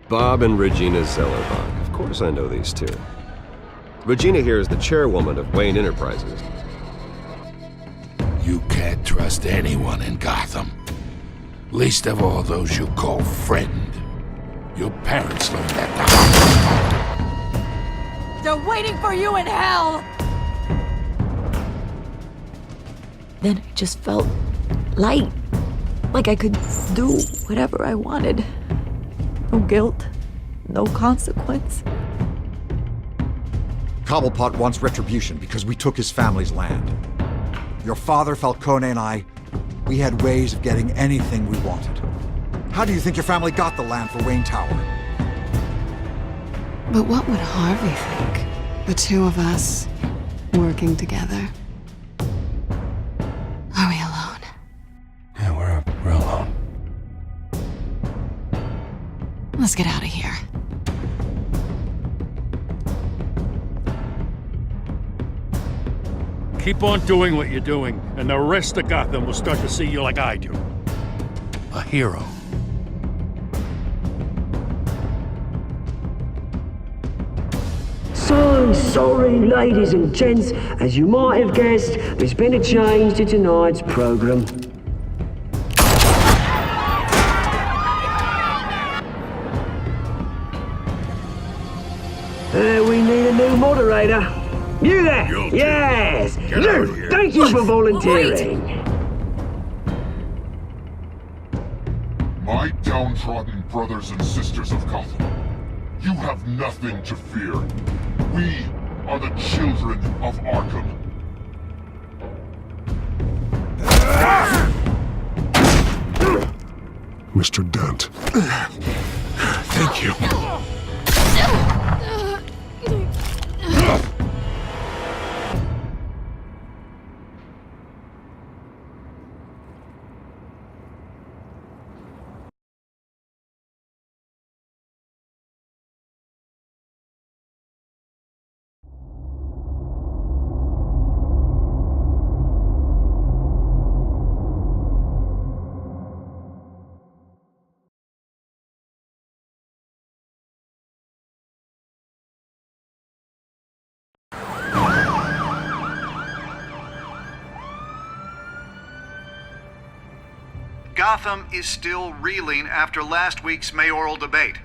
Bob and Regina Zellerbach. Of course I know these two. Regina here is the chairwoman of Wayne Enterprises. You can't trust anyone in Gotham. Least of all those you call friend. Your parents learned that the hard way. They're waiting for you in hell! Then I just felt light. Like I could do whatever I wanted. No guilt, no consequence. Cobblepot wants retribution because we took his family's land. Your father, Falcone, and I, we had ways of getting anything we wanted. How do you think your family got the land for Wayne Tower? But what would Harvey think? The two of us, working together. Are we alone? Yeah, we're alone. Let's get out of here. Keep on doing what you're doing, and the rest of Gotham will start to see you like I do. A hero. So sorry, ladies and gents. As you might have guessed, there's been a change to tonight's program. We need a new moderator. You there? Guilty. Yes. Get out of here. Thank you for volunteering. My downtrodden brothers and sisters of Gotham, you have nothing to fear. We are the children of Arkham. Mr. Dent. Thank you. Gotham is still reeling after last week's mayoral debate.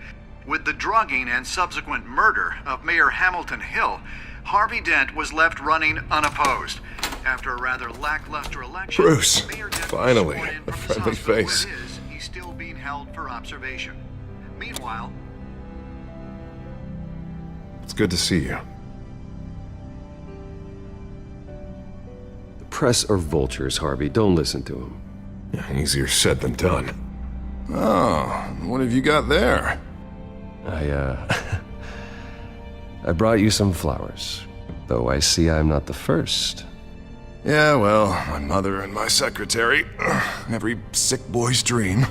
With the drugging and subsequent murder of Mayor Hamilton Hill, Harvey Dent was left running unopposed. After a rather lackluster election, Bruce, Mayor Dent finally, was sworn in a from his friendly hospital where face. it is, he's still being held for observation. Meanwhile, It's good to see you. The press are vultures, Harvey. Don't listen to them. Easier said than done. Oh, what have you got there? I brought you some flowers. Though I see I'm not the first. Yeah, well, my mother and my secretary. Every sick boy's dream.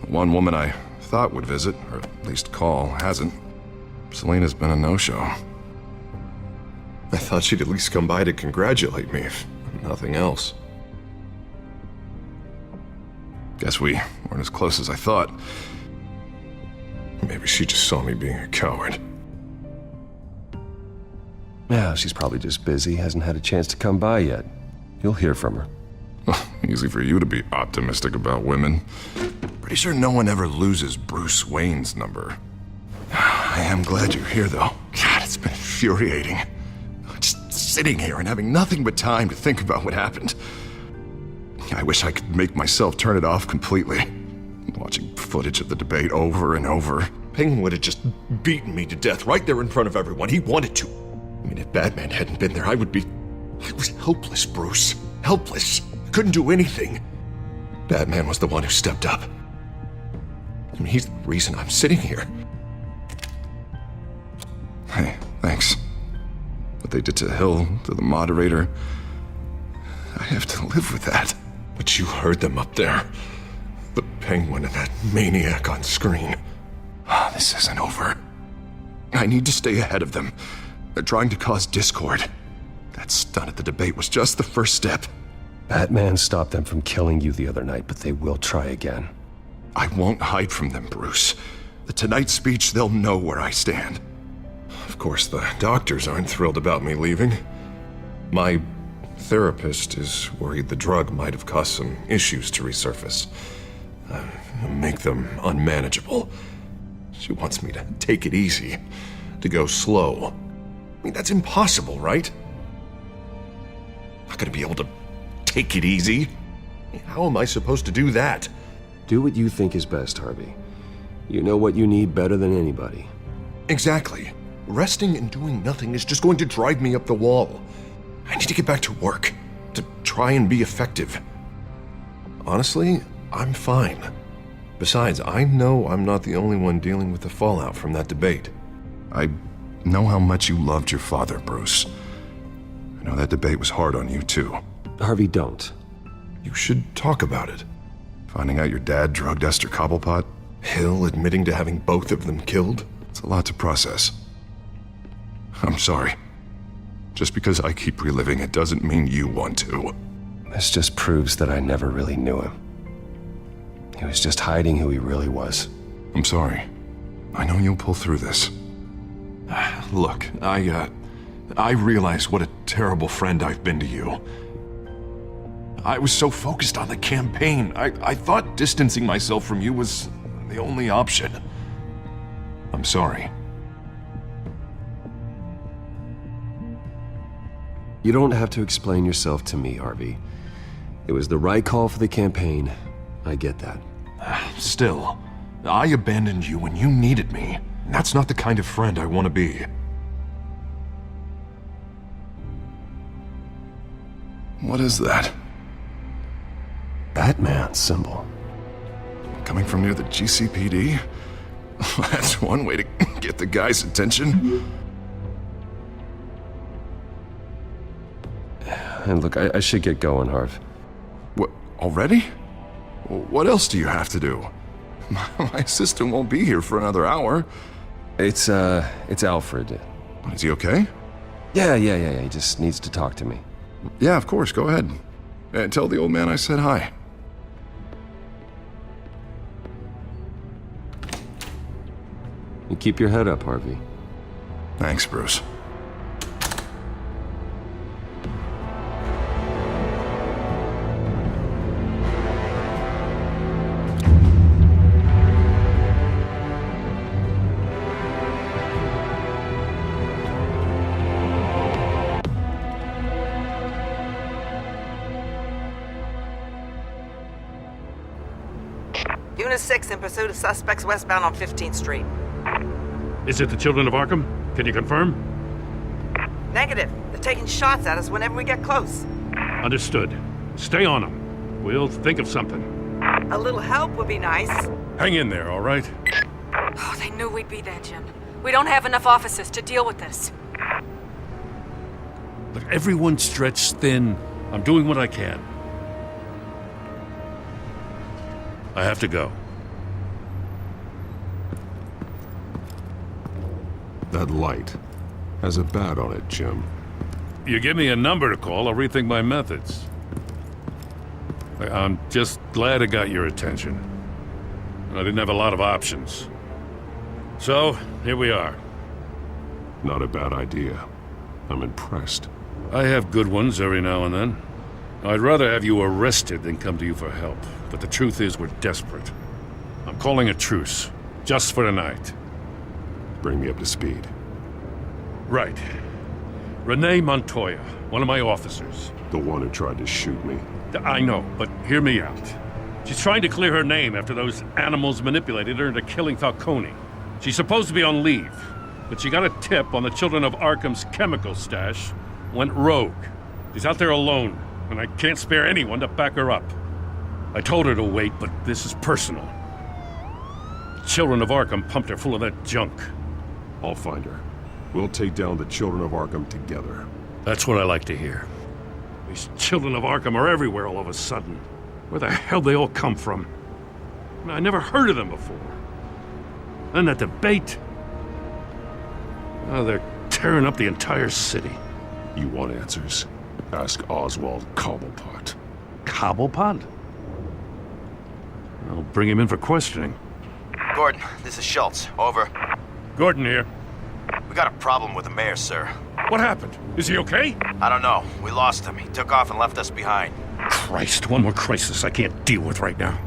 One woman I thought would visit, or at least call, hasn't. Selena's been a no-show. I thought she'd at least come by to congratulate me, if nothing else. Guess we weren't as close as I thought. Maybe she just saw me being a coward. Yeah, she's probably just busy, hasn't had a chance to come by yet. You'll hear from her. Easy for you to be optimistic about women. Pretty sure no one ever loses Bruce Wayne's number. I am glad you're here, though. God, it's been infuriating. Just sitting here and having nothing but time to think about what happened. I wish I could make myself turn it off completely. Watching footage of the debate over and over. Penguin would have just beaten me to death right there in front of everyone. He wanted to. I mean, if Batman hadn't been there, I was helpless, Bruce. Helpless. Couldn't do anything. Batman was the one who stepped up. I mean, he's the reason I'm sitting here. Hey, thanks. What they did to Hill, to the moderator, I have to live with that. But you heard them up there. The Penguin and that maniac on screen. This isn't over. I need to stay ahead of them. They're trying to cause discord. That stunt at the debate was just the first step. Batman stopped them from killing you the other night, but they will try again. I won't hide from them, Bruce. The Tonight speech, they'll know where I stand. Of course, the doctors aren't thrilled about me leaving. My therapist is worried the drug might have caused some issues to resurface. Make them unmanageable. She wants me to take it easy, to go slow. I mean, that's impossible, right? I'm not gonna be able to take it easy. How am I supposed to do that? Do what you think is best, Harvey. You know what you need better than anybody. Exactly. Resting and doing nothing is just going to drive me up the wall. I need to get back to work, to try and be effective. Honestly, I'm fine. Besides, I know I'm not the only one dealing with the fallout from that debate. I know how much you loved your father, Bruce. I know that debate was hard on you, too. Harvey, don't. You should talk about it. Finding out your dad drugged Esther Cobblepot, Hill admitting to having both of them killed. It's a lot to process. I'm sorry. Just because I keep reliving it doesn't mean you want to. This just proves that I never really knew him. He was just hiding who he really was. I'm sorry. I know you'll pull through this. Look, I realize what a terrible friend I've been to you. I was so focused on the campaign. I thought distancing myself from you was the only option. I'm sorry. You don't have to explain yourself to me, Harvey. It was the right call for the campaign. I get that. Still, I abandoned you when you needed me. That's not the kind of friend I want to be. What is that? Batman's symbol. Coming from near the GCPD? That's one way to get the guy's attention. And look, I should get going, Harv. What, already? What else do you have to do? My assistant won't be here for another hour. It's Alfred. Is he okay? Yeah, he just needs to talk to me. Yeah, of course, go ahead. And tell the old man I said hi. You keep your head up, Harvey. Thanks, Bruce. Unit 6 in pursuit of suspects westbound on 15th Street. Is it the Children of Arkham? Can you confirm? Negative. They're taking shots at us whenever we get close. Understood. Stay on them. We'll think of something. A little help would be nice. Hang in there, all right? Oh, they knew we'd be there, Jim. We don't have enough officers to deal with this. Look, everyone's stretched thin. I'm doing what I can. I have to go. That light has a bat on it, Jim. You give me a number to call, I'll rethink my methods. I'm just glad it got your attention. I didn't have a lot of options. So, here we are. Not a bad idea. I'm impressed. I have good ones every now and then. I'd rather have you arrested than come to you for help. But the truth is, we're desperate. I'm calling a truce, just for tonight. Bring me up to speed. Right. Renee Montoya, one of my officers. The one who tried to shoot me. I know, but hear me out. She's trying to clear her name after those animals manipulated her into killing Falcone. She's supposed to be on leave, but she got a tip on the Children of Arkham's chemical stash, went rogue. She's out there alone, and I can't spare anyone to back her up. I told her to wait, but this is personal. The Children of Arkham pumped her full of that junk. I'll find her. We'll take down the Children of Arkham together. That's what I like to hear. These Children of Arkham are everywhere all of a sudden. Where the hell they all come from? I never heard of them before. And that debate. Oh, they're tearing up the entire city. You want answers? Ask Oswald Cobblepot. Cobblepot? I'll bring him in for questioning. Gordon, this is Schultz. Over. Gordon here. We got a problem with the mayor, sir. What happened? Is he okay? I don't know. We lost him. He took off and left us behind. Christ, one more crisis I can't deal with right now.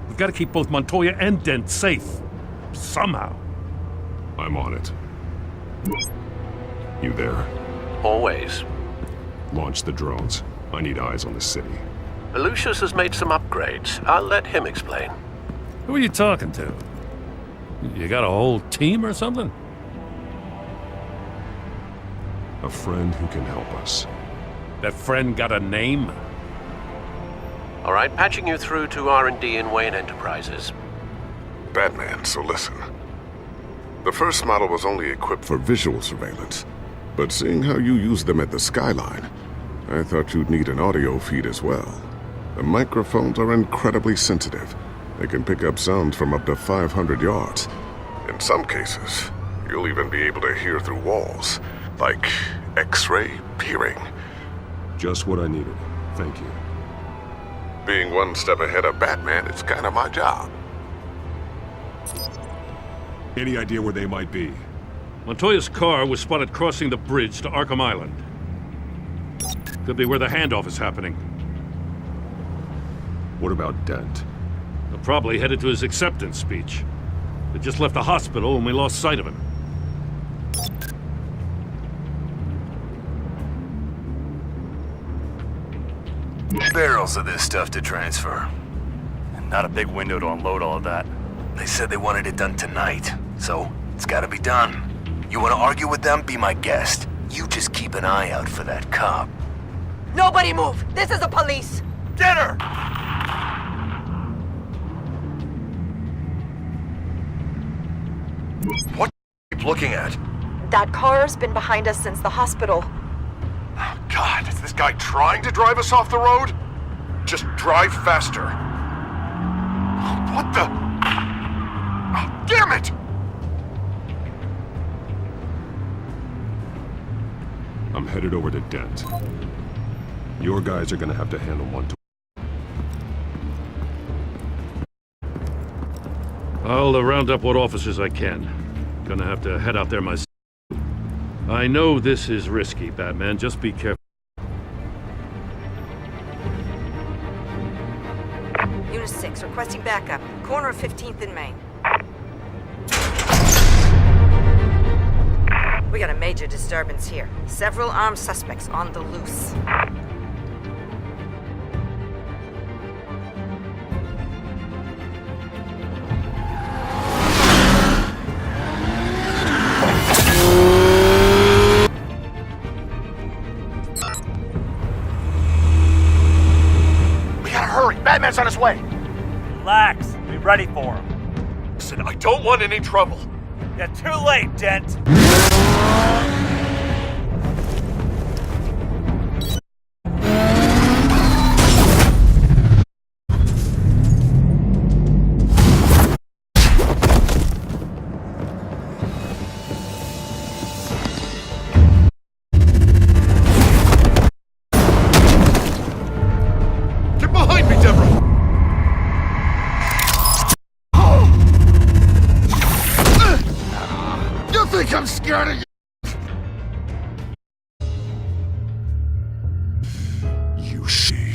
We've got to keep both Montoya and Dent safe. Somehow. I'm on it. You there? Always. Launch the drones. I need eyes on the city. Lucius has made some upgrades. I'll let him explain. Who are you talking to? You got a whole team or something? A friend who can help us. That friend got a name? All right, patching you through to R&D in Wayne Enterprises. Batman, so listen. The first model was only equipped for visual surveillance, but seeing how you use them at the skyline, I thought you'd need an audio feed as well. The microphones are incredibly sensitive. They can pick up sounds from up to 500 yards. In some cases, you'll even be able to hear through walls, like X-ray peering. Just what I needed. Thank you. Being one step ahead of Batman is kind of my job. Any idea where they might be? Montoya's car was spotted crossing the bridge to Arkham Island. Could be where the handoff is happening. What about Dent? They're probably headed to his acceptance speech. They just left the hospital and we lost sight of him. Barrels of this stuff to transfer. And not a big window to unload all of that. They said they wanted it done tonight, so it's gotta be done. You wanna argue with them? Be my guest. You just keep an eye out for that cop. Nobody move! This is the police! Get her! What keep looking at? That car's been behind us since the hospital. God, is this guy trying to drive us off the road? Just drive faster. What the? Oh, damn it! I'm headed over to Dent. Your guys are gonna have to handle Montoya. I'll round up what officers I can. Gonna have to head out there myself. I know this is risky, Batman. Just be careful. Unit 6, requesting backup. Corner of 15th and Main. We got a major disturbance here. Several armed suspects on the loose. Batman's on his way. Relax. Be ready for him. Listen, I don't want any trouble. You're too late, Dent. I'm scared of you. You see.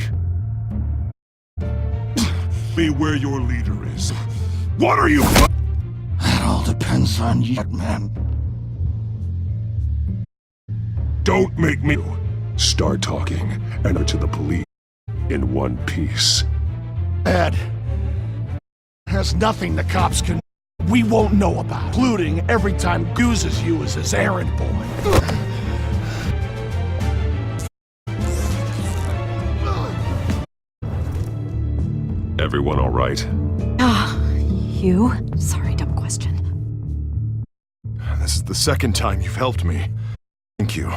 Be where your leader is. What are you? That all depends on you, man. Don't make me start talking and to the police in one piece. Ed has nothing the cops can. We won't know about, including every time uses you as his errand boy. Everyone all right? You? Sorry, dumb question. This is the second time you've helped me. Thank you.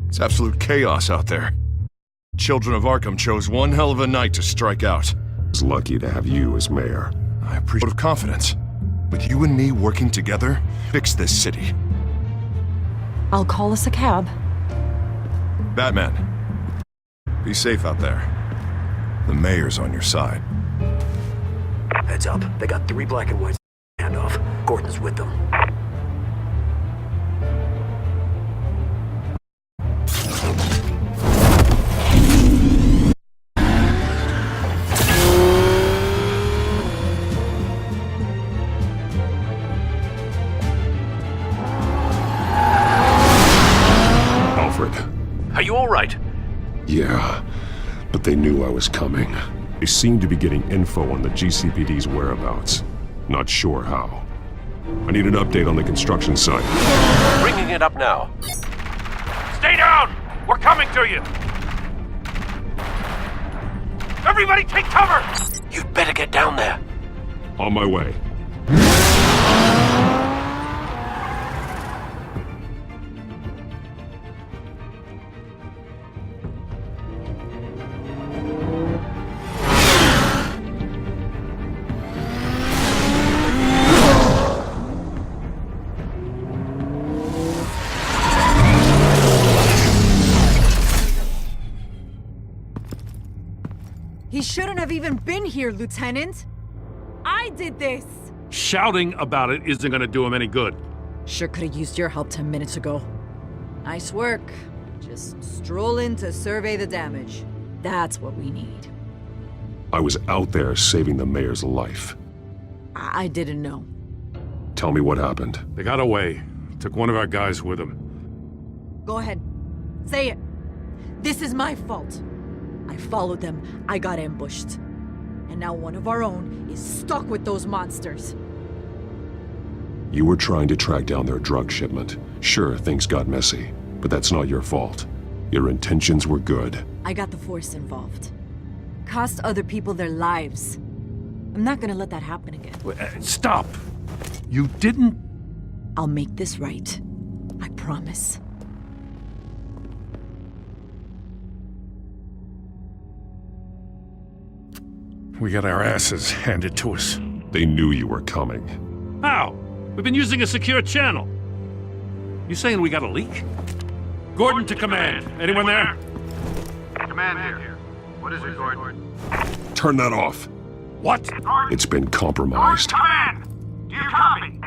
It's absolute chaos out there. Children of Arkham chose one hell of a night to strike out. It's lucky to have you as mayor. I appreciate the confidence. With you and me working together, fix this city. I'll call us a cab. Batman, be safe out there. The mayor's on your side. Heads up, they got 3 black and whites handoff. Gordon's with them. Alfred. Are you all right? Yeah, but they knew I was coming. They seemed to be getting info on the GCPD's whereabouts. Not sure how. I need an update on the construction site. Bringing it up now. Stay down! We're coming to you! Everybody take cover! You'd better get down there. On my way. He shouldn't have even been here, Lieutenant. I did this. Shouting about it isn't gonna do him any good. Sure could have used your help 10 minutes ago. Nice work. Just stroll in to survey the damage. That's what we need. I was out there saving the mayor's life. I didn't know. Tell me what happened. They got away. Took one of our guys with them. Go ahead. Say it. This is my fault. I followed them, I got ambushed. And now one of our own is stuck with those monsters. You were trying to track down their drug shipment. Sure, things got messy, but that's not your fault. Your intentions were good. I got the Force involved. Cost other people their lives. I'm not gonna let that happen again. Stop! You didn't... I'll make this right. I promise. We got our asses handed to us. They knew you were coming. How? We've been using a secure channel. You saying we got a leak? Gordon to command. Anyone there? Command here. What is it, Gordon? Turn that off. What? It's been compromised. Command! Do you copy?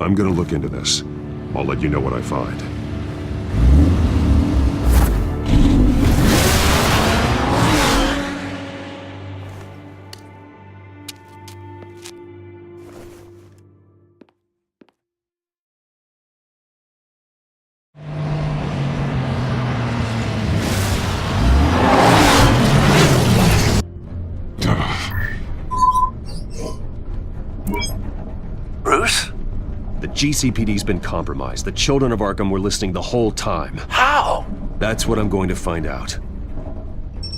I'm gonna look into this. I'll let you know what I find. Bruce? The GCPD's been compromised. The children of Arkham were listening the whole time. How? That's what I'm going to find out.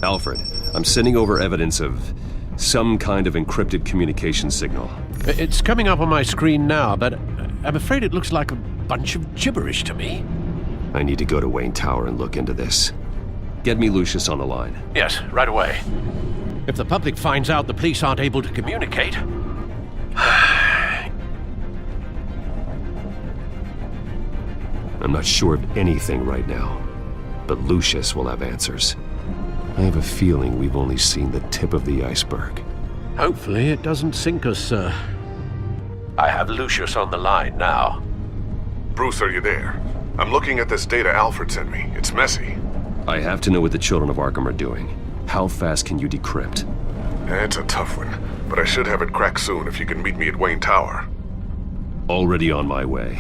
Alfred, I'm sending over evidence of some kind of encrypted communication signal. It's coming up on my screen now, but I'm afraid it looks like a bunch of gibberish to me. I need to go to Wayne Tower and look into this. Get me Lucius on the line. Yes, right away. If the public finds out the police aren't able to communicate... I'm not sure of anything right now, but Lucius will have answers. I have a feeling we've only seen the tip of the iceberg. Hopefully it doesn't sink us, sir. I have Lucius on the line now. Bruce, are you there? I'm looking at this data Alfred sent me. It's messy. I have to know what the children of Arkham are doing. How fast can you decrypt? It's a tough one, but I should have it cracked soon if you can meet me at Wayne Tower. Already on my way.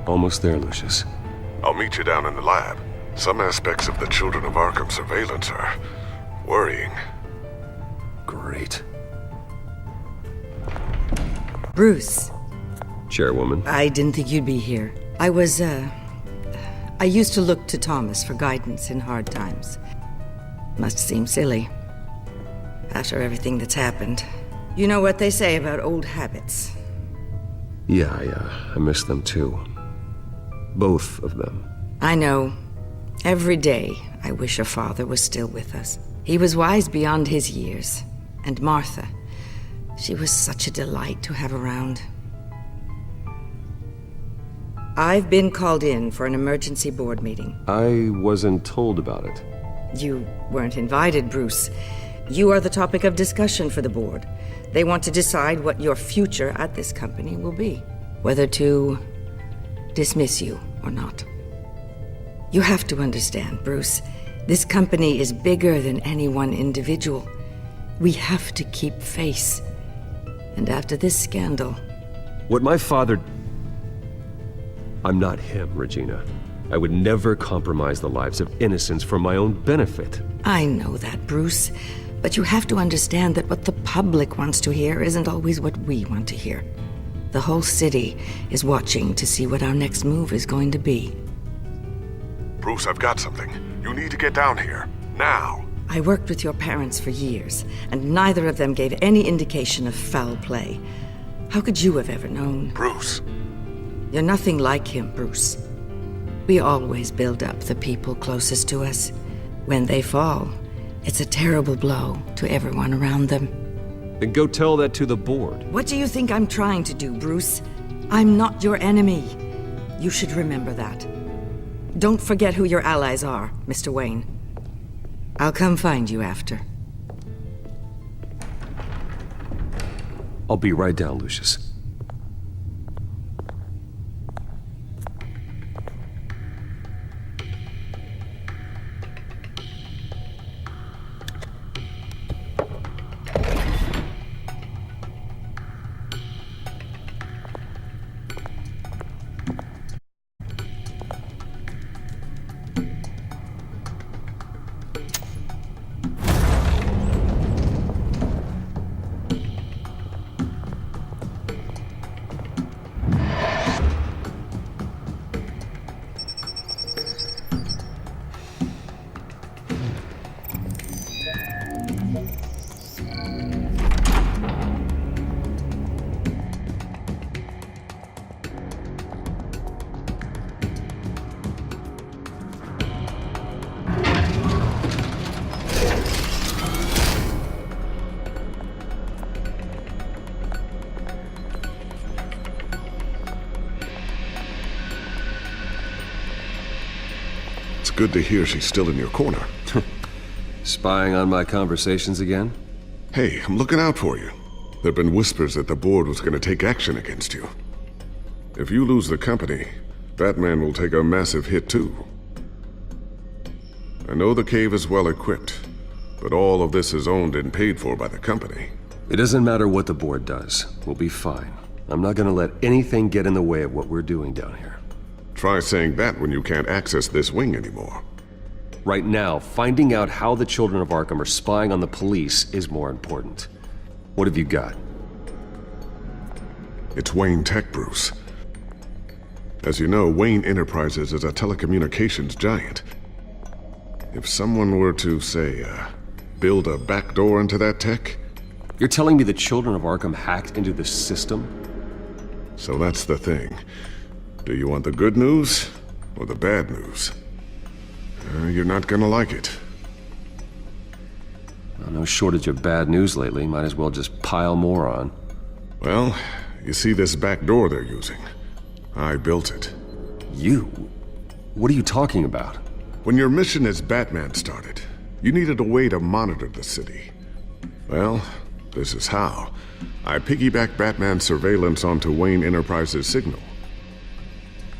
Almost there, Lucius. I'll meet you down in the lab. Some aspects of the Children of Arkham surveillance are worrying. Great. Bruce. Chairwoman. I didn't think you'd be here. I used to look to Thomas for guidance in hard times. Must seem silly. After everything that's happened. You know what they say about old habits. Yeah, I miss them too. Both of them. I know. Every day, I wish your father was still with us. He was wise beyond his years. And Martha, she was such a delight to have around. I've been called in for an emergency board meeting. I wasn't told about it. You weren't invited, Bruce. You are the topic of discussion for the board. They want to decide what your future at this company will be. Whether to dismiss you or not. You have to understand, Bruce. This company is bigger than any one individual. We have to keep face. And after this scandal... What my father... I'm not him, Regina. I would never compromise the lives of innocents for my own benefit. I know that, Bruce. But you have to understand that what the public wants to hear isn't always what we want to hear. The whole city is watching to see what our next move is going to be. Bruce, I've got something. You need to get down here. Now. I worked with your parents for years, and neither of them gave any indication of foul play. How could you have ever known? Bruce. You're nothing like him, Bruce. We always build up the people closest to us. When they fall, it's a terrible blow to everyone around them. Then go tell that to the board. What do you think I'm trying to do, Bruce? I'm not your enemy. You should remember that. Don't forget who your allies are, Mr. Wayne. I'll come find you after. I'll be right down, Lucius. Good to hear she's still in your corner. Spying on my conversations again? Hey, I'm looking out for you. There've been whispers that the board was going to take action against you. If you lose the company, Batman will take a massive hit too. I know the cave is well equipped, but all of this is owned and paid for by the company. It doesn't matter what the board does. We'll be fine. I'm not gonna let anything get in the way of what we're doing down here. Try saying that when you can't access this wing anymore. Right now, finding out how the children of Arkham are spying on the police is more important. What have you got? It's Wayne Tech, Bruce. As you know, Wayne Enterprises is a telecommunications giant. If someone were to, say, build a backdoor into that tech... You're telling me the children of Arkham hacked into this system? So that's the thing. Do you want the good news or the bad news? You're not gonna like it. Well, no shortage of bad news lately. Might as well just pile more on. Well, you see this back door they're using? I built it. You? What are you talking about? When your mission as Batman started, you needed a way to monitor the city. Well, this is how. I piggybacked Batman's surveillance onto Wayne Enterprises' signal.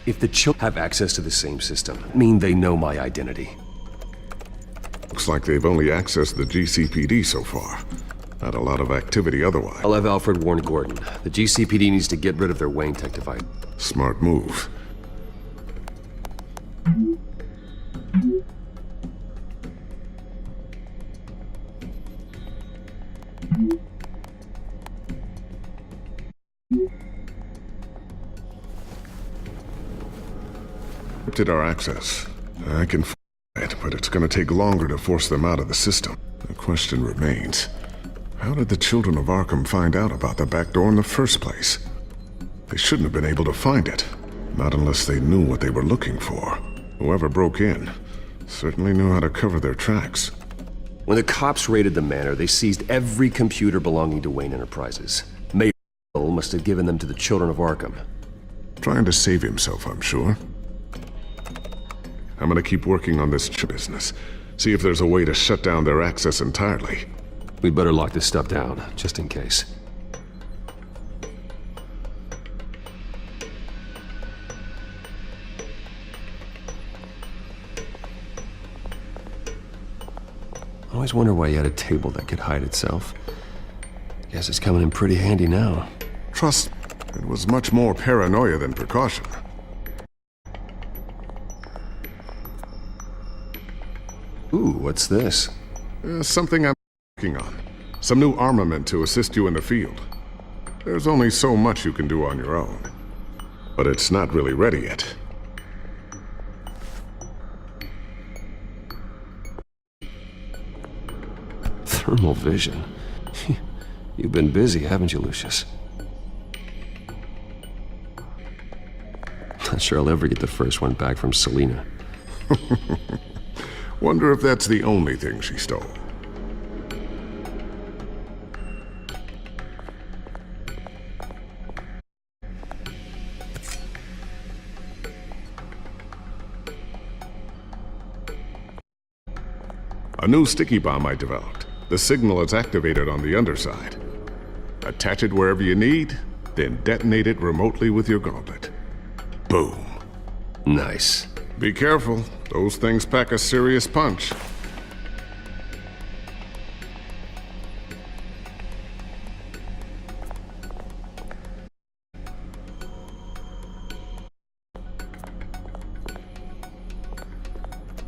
If the children have access to the same system, mean they know my identity. Looks like they've only accessed the GCPD so far. Not a lot of activity otherwise. I'll have Alfred warn Gordon. The GCPD needs to get rid of their Wayne Tech device. Smart move. restricted our access. I can find it, but it's gonna take longer to force them out of the system. The question remains, how did the children of Arkham find out about the back door in the first place? They shouldn't have been able to find it. Not unless they knew what they were looking for. Whoever broke in certainly knew how to cover their tracks. When the cops raided the manor, they seized every computer belonging to Wayne Enterprises. Mayor Hill must have given them to the children of Arkham. Trying to save himself, I'm sure. I'm gonna keep working on this chip business. See if there's a way to shut down their access entirely. We'd better lock this stuff down, just in case. I always wonder why you had a table that could hide itself. Guess it's coming in pretty handy now. Trust me, it was much more paranoia than precaution. Ooh, what's this? Something I'm working on. Some new armament to assist you in the field. There's only so much you can do on your own. But it's not really ready yet. Thermal vision. You've been busy, haven't you, Lucius? Not sure I'll ever get the first one back from Selina. Wonder if that's the only thing she stole. A new sticky bomb I developed. The signal is activated on the underside. Attach it wherever you need, then detonate it remotely with your gauntlet. Boom. Nice. Be careful. Those things pack a serious punch.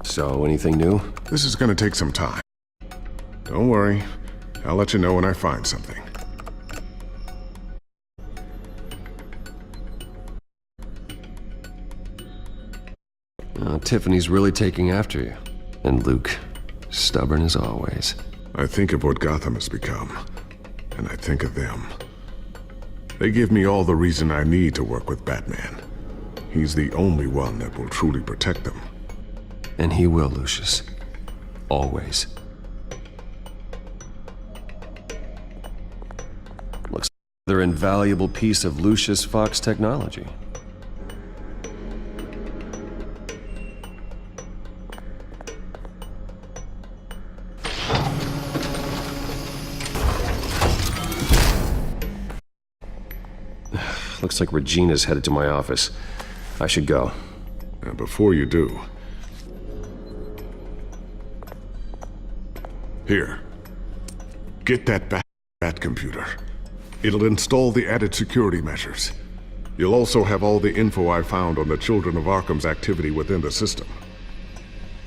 So, anything new? This is gonna take some time. Don't worry. I'll let you know when I find something. Tiffany's really taking after you. And Luke, stubborn as always. I think of what Gotham has become, and I think of them. They give me all the reason I need to work with Batman. He's the only one that will truly protect them. And he will, Lucius. Always. Looks like another invaluable piece of Lucius Fox technology. Looks like Regina's headed to my office. I should go. Before you do... Here. Get that Bat computer. It'll install the added security measures. You'll also have all the info I found on the Children of Arkham's activity within the system.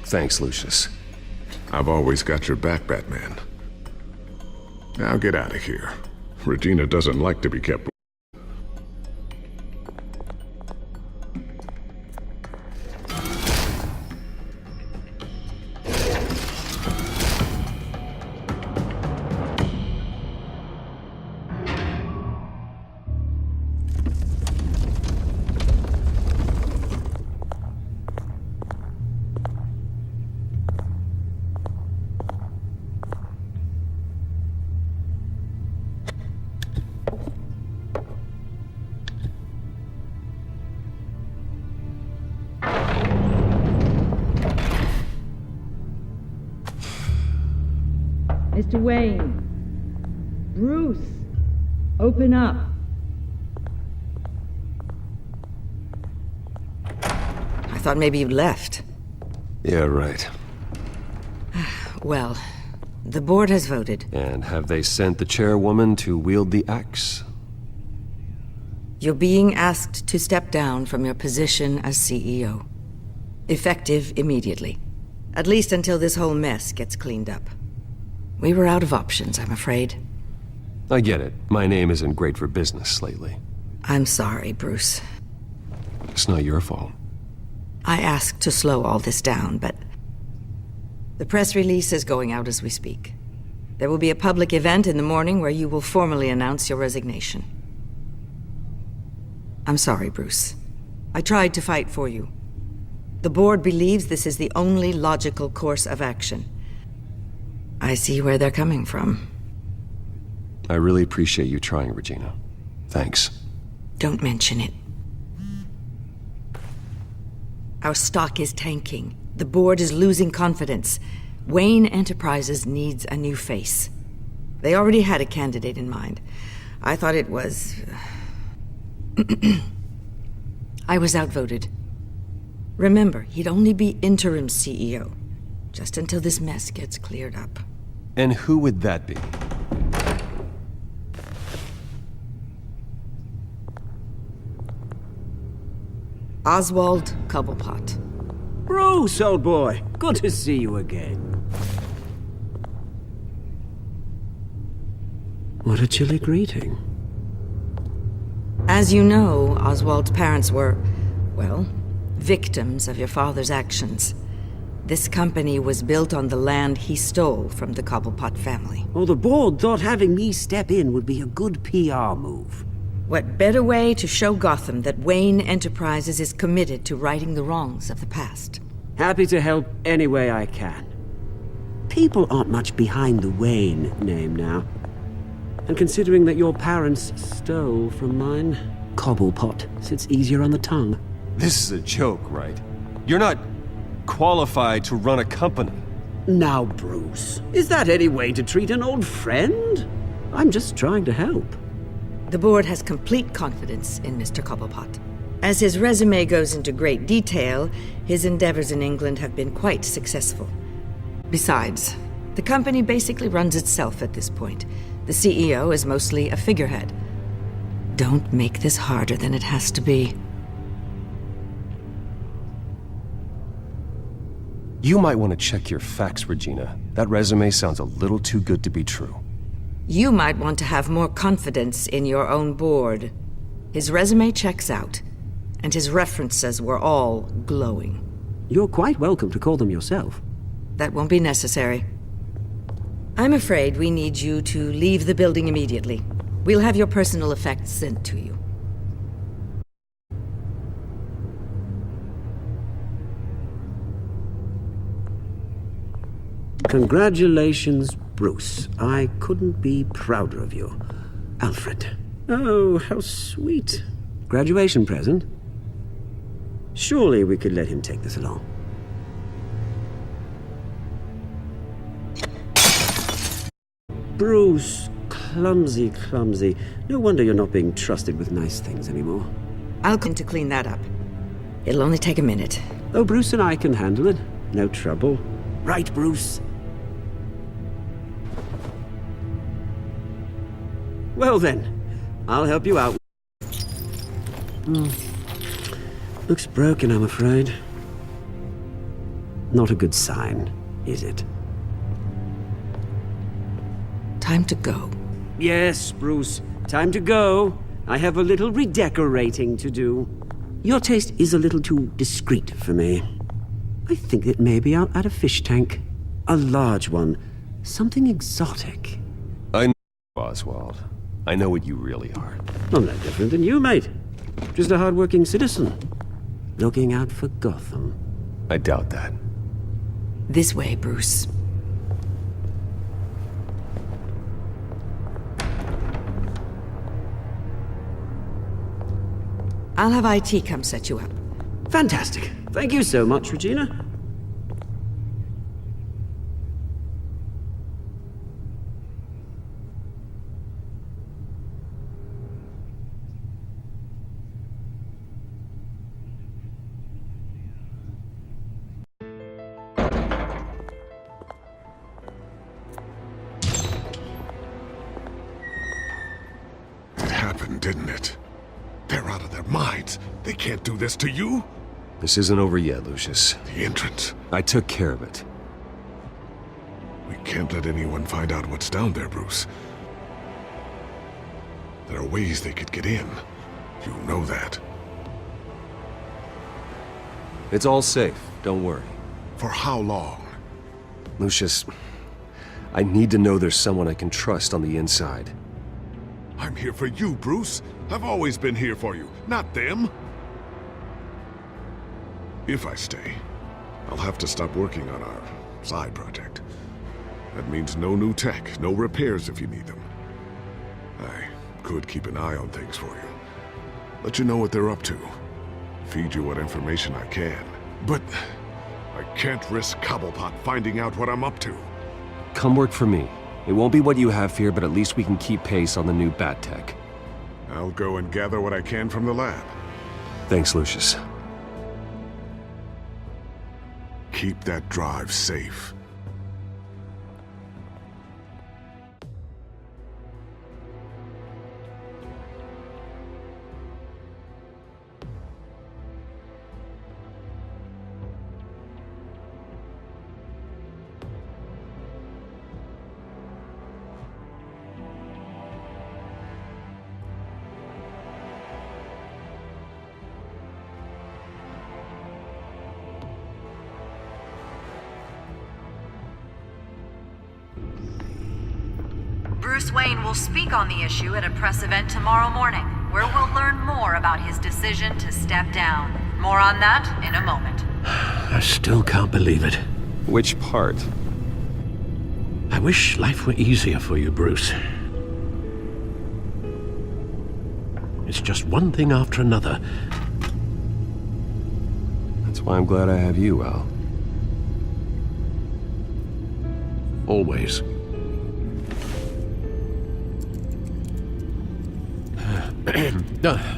Thanks, Lucius. I've always got your back, Batman. Now get out of here. Regina doesn't like to be kept... Mr. Wayne. Bruce. Open up. I thought maybe you'd left. Yeah, right. Well, the board has voted. And have they sent the chairwoman to wield the axe? You're being asked to step down from your position as CEO. Effective immediately. At least until this whole mess gets cleaned up. We were out of options, I'm afraid. I get it. My name isn't great for business lately. I'm sorry, Bruce. It's not your fault. I asked to slow all this down, but the press release is going out as we speak. There will be a public event in the morning where you will formally announce your resignation. I'm sorry, Bruce. I tried to fight for you. The board believes this is the only logical course of action. I see where they're coming from. I really appreciate you trying, Regina. Thanks. Don't mention it. Our stock is tanking. The board is losing confidence. Wayne Enterprises needs a new face. They already had a candidate in mind. I thought it was... I was outvoted. Remember, he'd only be interim CEO, just until this mess gets cleared up. And who would that be? Oswald Cobblepot. Bruce, old boy. Good to see you again. What a chilly greeting. As you know, Oswald's parents were, well, victims of your father's actions. This company was built on the land he stole from the Cobblepot family. Well, the board thought having me step in would be a good PR move. What better way to show Gotham that Wayne Enterprises is committed to righting the wrongs of the past? Happy to help any way I can. People aren't much behind the Wayne name now. And considering that your parents stole from mine, Cobblepot sits easier on the tongue. This is a joke, right? You're not qualified to run a company. Now, Bruce, is that any way to treat an old friend? I'm just trying to help. The board has complete confidence in Mr. Cobblepot. As his resume goes into great detail, his endeavors in England have been quite successful. Besides, the company basically runs itself at this point. The CEO is mostly a figurehead. Don't make this harder than it has to be. You might want to check your facts, Regina. That resume sounds a little too good to be true. You might want to have more confidence in your own board. His resume checks out, and his references were all glowing. You're quite welcome to call them yourself. That won't be necessary. I'm afraid we need you to leave the building immediately. We'll have your personal effects sent to you. Congratulations, Bruce. I couldn't be prouder of you. Alfred. Oh, how sweet. Graduation present? Surely we could let him take this along. Bruce, clumsy, clumsy. No wonder you're not being trusted with nice things anymore. I'll come to clean that up. It'll only take a minute. Oh, Bruce and I can handle it. No trouble. Right, Bruce? Well then, I'll help you out. Looks broken, I'm afraid. Not a good sign, is it? Time to go. Yes, Bruce. Time to go. I have a little redecorating to do. Your taste is a little too discreet for me. I think that maybe I'll add a fish tank. A large one. Something exotic. I know, Oswald. I know what you really are. I'm no different than you, mate. Just a hard-working citizen. Looking out for Gotham. I doubt that. This way, Bruce. I'll have IT come set you up. Fantastic. Thank you so much, Regina. It happened, didn't it? They're out of their minds. They can't do this to you. This isn't over yet, Lucius. The entrance. I took care of it. We can't let anyone find out what's down there, Bruce. There are ways they could get in. You know that. It's all safe, don't worry. For how long? Lucius, I need to know there's someone I can trust on the inside. I'm here for you, Bruce. I've always been here for you, not them. If I stay, I'll have to stop working on our side project. That means no new tech, no repairs if you need them. I could keep an eye on things for you. Let you know what they're up to. Feed you what information I can. But I can't risk Cobblepot finding out what I'm up to. Come work for me. It won't be what you have here, but at least we can keep pace on the new bat tech. I'll go and gather what I can from the lab. Thanks, Lucius. Keep that drive safe. Bruce Wayne will speak on the issue at a press event tomorrow morning, where we'll learn more about his decision to step down. More on that in a moment. I still can't believe it. Which part? I wish life were easier for you, Bruce. It's just one thing after another. That's why I'm glad I have you, Al. Always.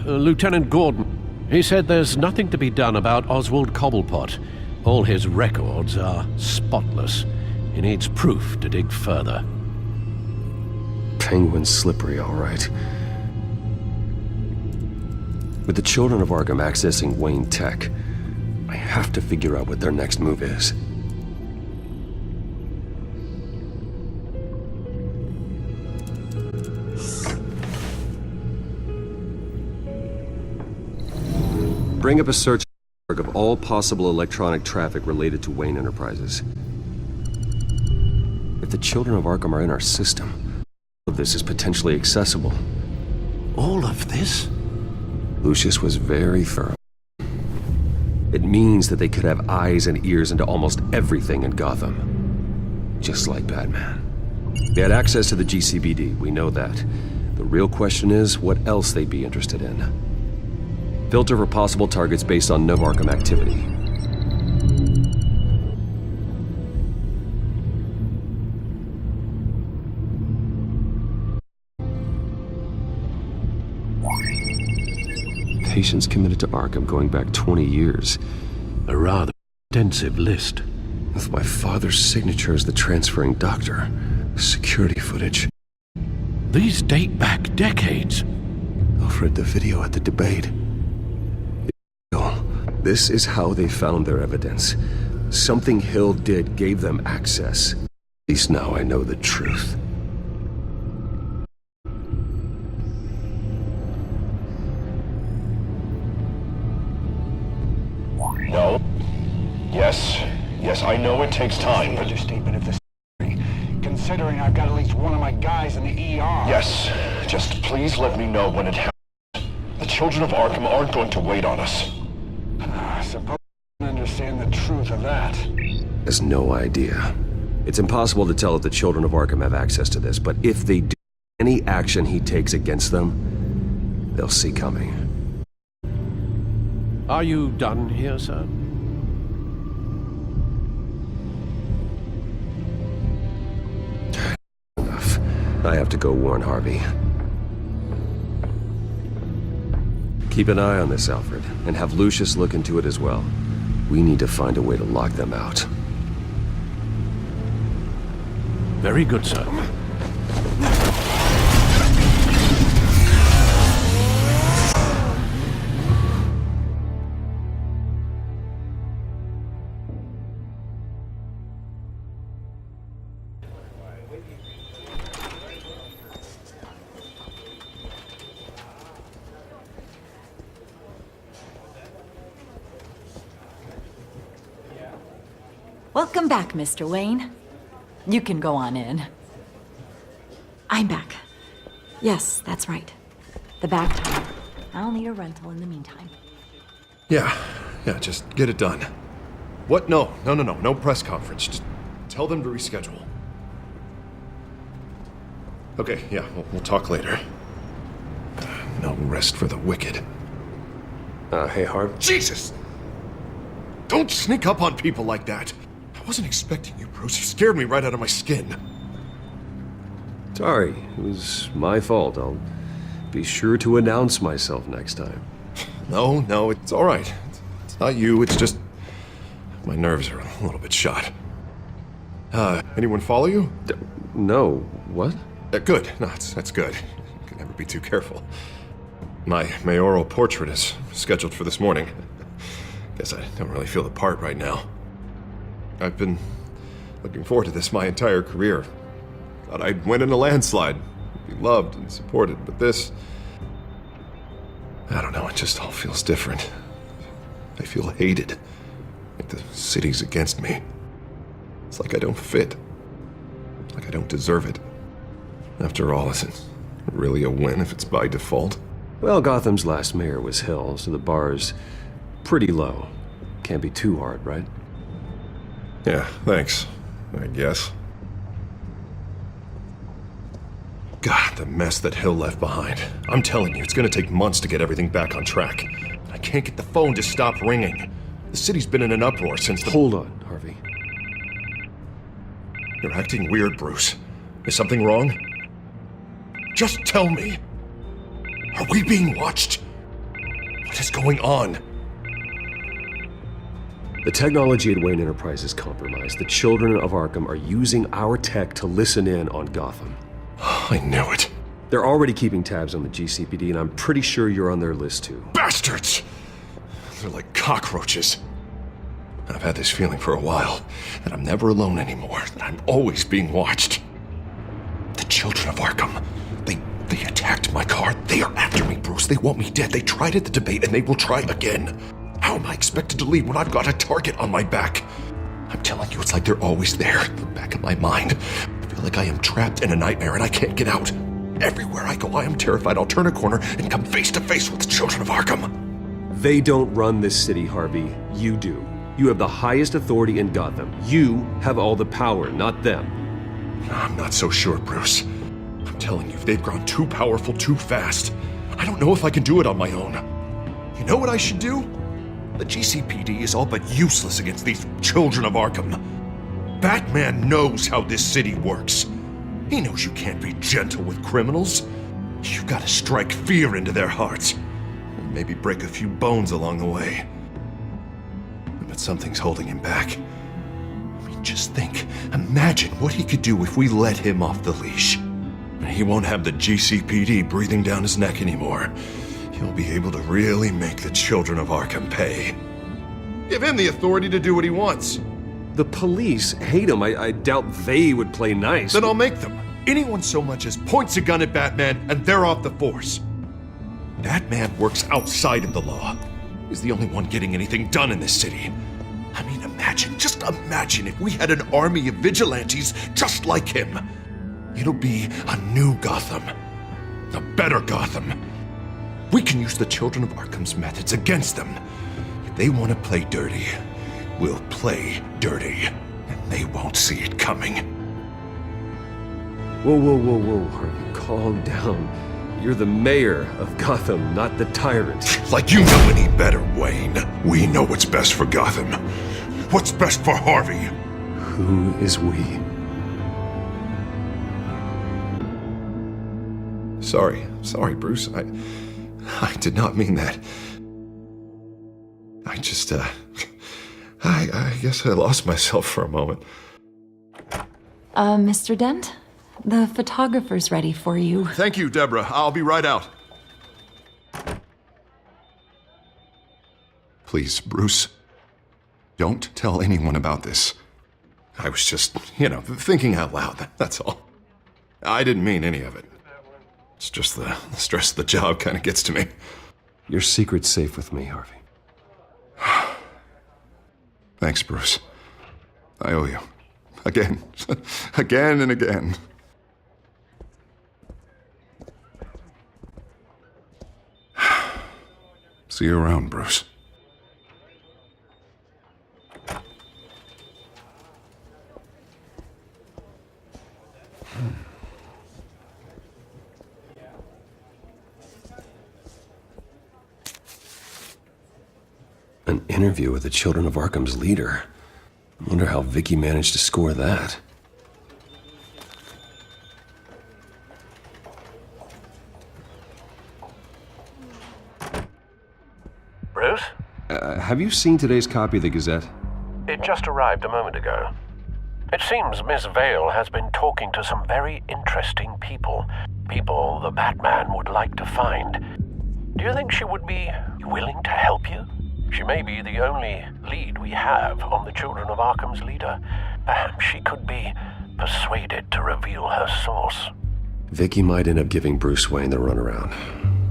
Lieutenant Gordon, he said there's nothing to be done about Oswald Cobblepot. All his records are spotless. He needs proof to dig further. Penguin's slippery, all right. With the children of Arkham accessing Wayne Tech, I have to figure out what their next move is. Bring up a search of all possible electronic traffic related to Wayne Enterprises. If the children of Arkham are in our system, all of this is potentially accessible. All of this? Lucius was very thorough. It means that they could have eyes and ears into almost everything in Gotham. Just like Batman. They had access to the GCPD, we know that. The real question is what else they'd be interested in. Filter for possible targets based on no Arkham activity. Patients committed to Arkham going back 20 years. A rather extensive list. With my father's signature as the transferring doctor. Security footage. These date back decades. I've read the video at the debate. This is how they found their evidence. Something Hill did gave them access. At least now I know the truth. No. Yes, I know it takes time, but... Understatement of the story, considering I've got at least one of my guys in the ER. Yes, just please let me know when it happens. The children of Arkham aren't going to wait on us. I suppose I don't understand the truth of that. Has no idea. It's impossible to tell if the children of Arkham have access to this, but if they do, any action he takes against them, they'll see coming. Are you done here, sir? Enough. I have to go warn Harvey. Keep an eye on this, Alfred, and have Lucius look into it as well. We need to find a way to lock them out. Very good, sir. Welcome back, Mr. Wayne. You can go on in. I'm back. Yes, that's right. The back tire. I'll need a rental in the meantime. Yeah, just get it done. What? No press conference. Just tell them to reschedule. Okay, yeah, we'll talk later. No rest for the wicked. Hey, Harv. Jesus! Don't sneak up on people like that. I wasn't expecting you, Bruce. You scared me right out of my skin. Sorry, it was my fault. I'll be sure to announce myself next time. No, it's all right. It's not you, it's just... my nerves are a little bit shot. Anyone follow you? No. What? Good. No, that's good. You can never be too careful. My mayoral portrait is scheduled for this morning. Guess I don't really feel the part right now. I've been looking forward to this my entire career. Thought I'd win in a landslide, be loved and supported, but this... I don't know, it just all feels different. I feel hated. Like the city's against me. It's like I don't fit. Like I don't deserve it. After all, is it really a win if it's by default? Well, Gotham's last mayor was Hill, so the bar's pretty low. Can't be too hard, right? Yeah, thanks, I guess. God, the mess that Hill left behind. I'm telling you, it's gonna take months to get everything back on track. I can't get the phone to stop ringing. The city's been in an uproar since the... Hold on, Harvey. You're acting weird, Bruce. Is something wrong? Just tell me. Are we being watched? What is going on? The technology at Wayne Enterprise is compromised. The children of Arkham are using our tech to listen in on Gotham. I knew it. They're already keeping tabs on the GCPD, and I'm pretty sure you're on their list too. Bastards! They're like cockroaches. I've had this feeling for a while, that I'm never alone anymore, that I'm always being watched. The children of Arkham, they attacked my car. They are after me, Bruce. They want me dead. They tried at the debate, and they will try again. How am I expected to leave when I've got a target on my back? I'm telling you, it's like they're always there, in the back of my mind. I feel like I am trapped in a nightmare and I can't get out. Everywhere I go, I am terrified I'll turn a corner and come face to face with the children of Arkham. They don't run this city, Harvey. You do. You have the highest authority in Gotham. You have all the power, not them. I'm not so sure, Bruce. I'm telling you, they've grown too powerful too fast. I don't know if I can do it on my own. You know what I should do? The GCPD is all but useless against these children of Arkham. Batman knows how this city works. He knows you can't be gentle with criminals. You've got to strike fear into their hearts. And maybe break a few bones along the way. But something's holding him back. I mean, just think. Imagine what he could do if we let him off the leash. He won't have the GCPD breathing down his neck anymore. He'll be able to really make the children of Arkham pay. Give him the authority to do what he wants. The police hate him. I doubt they would play nice. Then I'll make them. Anyone so much as points a gun at Batman and they're off the force. Batman works outside of the law. He's the only one getting anything done in this city. I mean, just imagine if we had an army of vigilantes just like him. It'll be a new Gotham. A better Gotham. We can use the children of Arkham's methods against them. If they want to play dirty, we'll play dirty. And they won't see it coming. Whoa, Harvey, calm down. You're the mayor of Gotham, not the tyrant. Like you know any better, Wayne. We know what's best for Gotham. What's best for Harvey? Who is we? Sorry, Bruce. I did not mean that. I just, I guess I lost myself for a moment. Mr. Dent? The photographer's ready for you. Thank you, Deborah. I'll be right out. Please, Bruce, don't tell anyone about this. I was just, thinking out loud, that's all. I didn't mean any of it. It's just the stress of the job kind of gets to me. Your secret's safe with me, Harvey. Thanks, Bruce. I owe you. Again. Again and again. See you around, Bruce. An interview with the Children of Arkham's leader. I wonder how Vicky managed to score that. Bruce? Have you seen today's copy of the Gazette? It just arrived a moment ago. It seems Miss Vale has been talking to some very interesting people. People the Batman would like to find. Do you think she would be willing to help you? She may be the only lead we have on the Children of Arkham's leader. Perhaps she could be persuaded to reveal her source. Vicky might end up giving Bruce Wayne the runaround.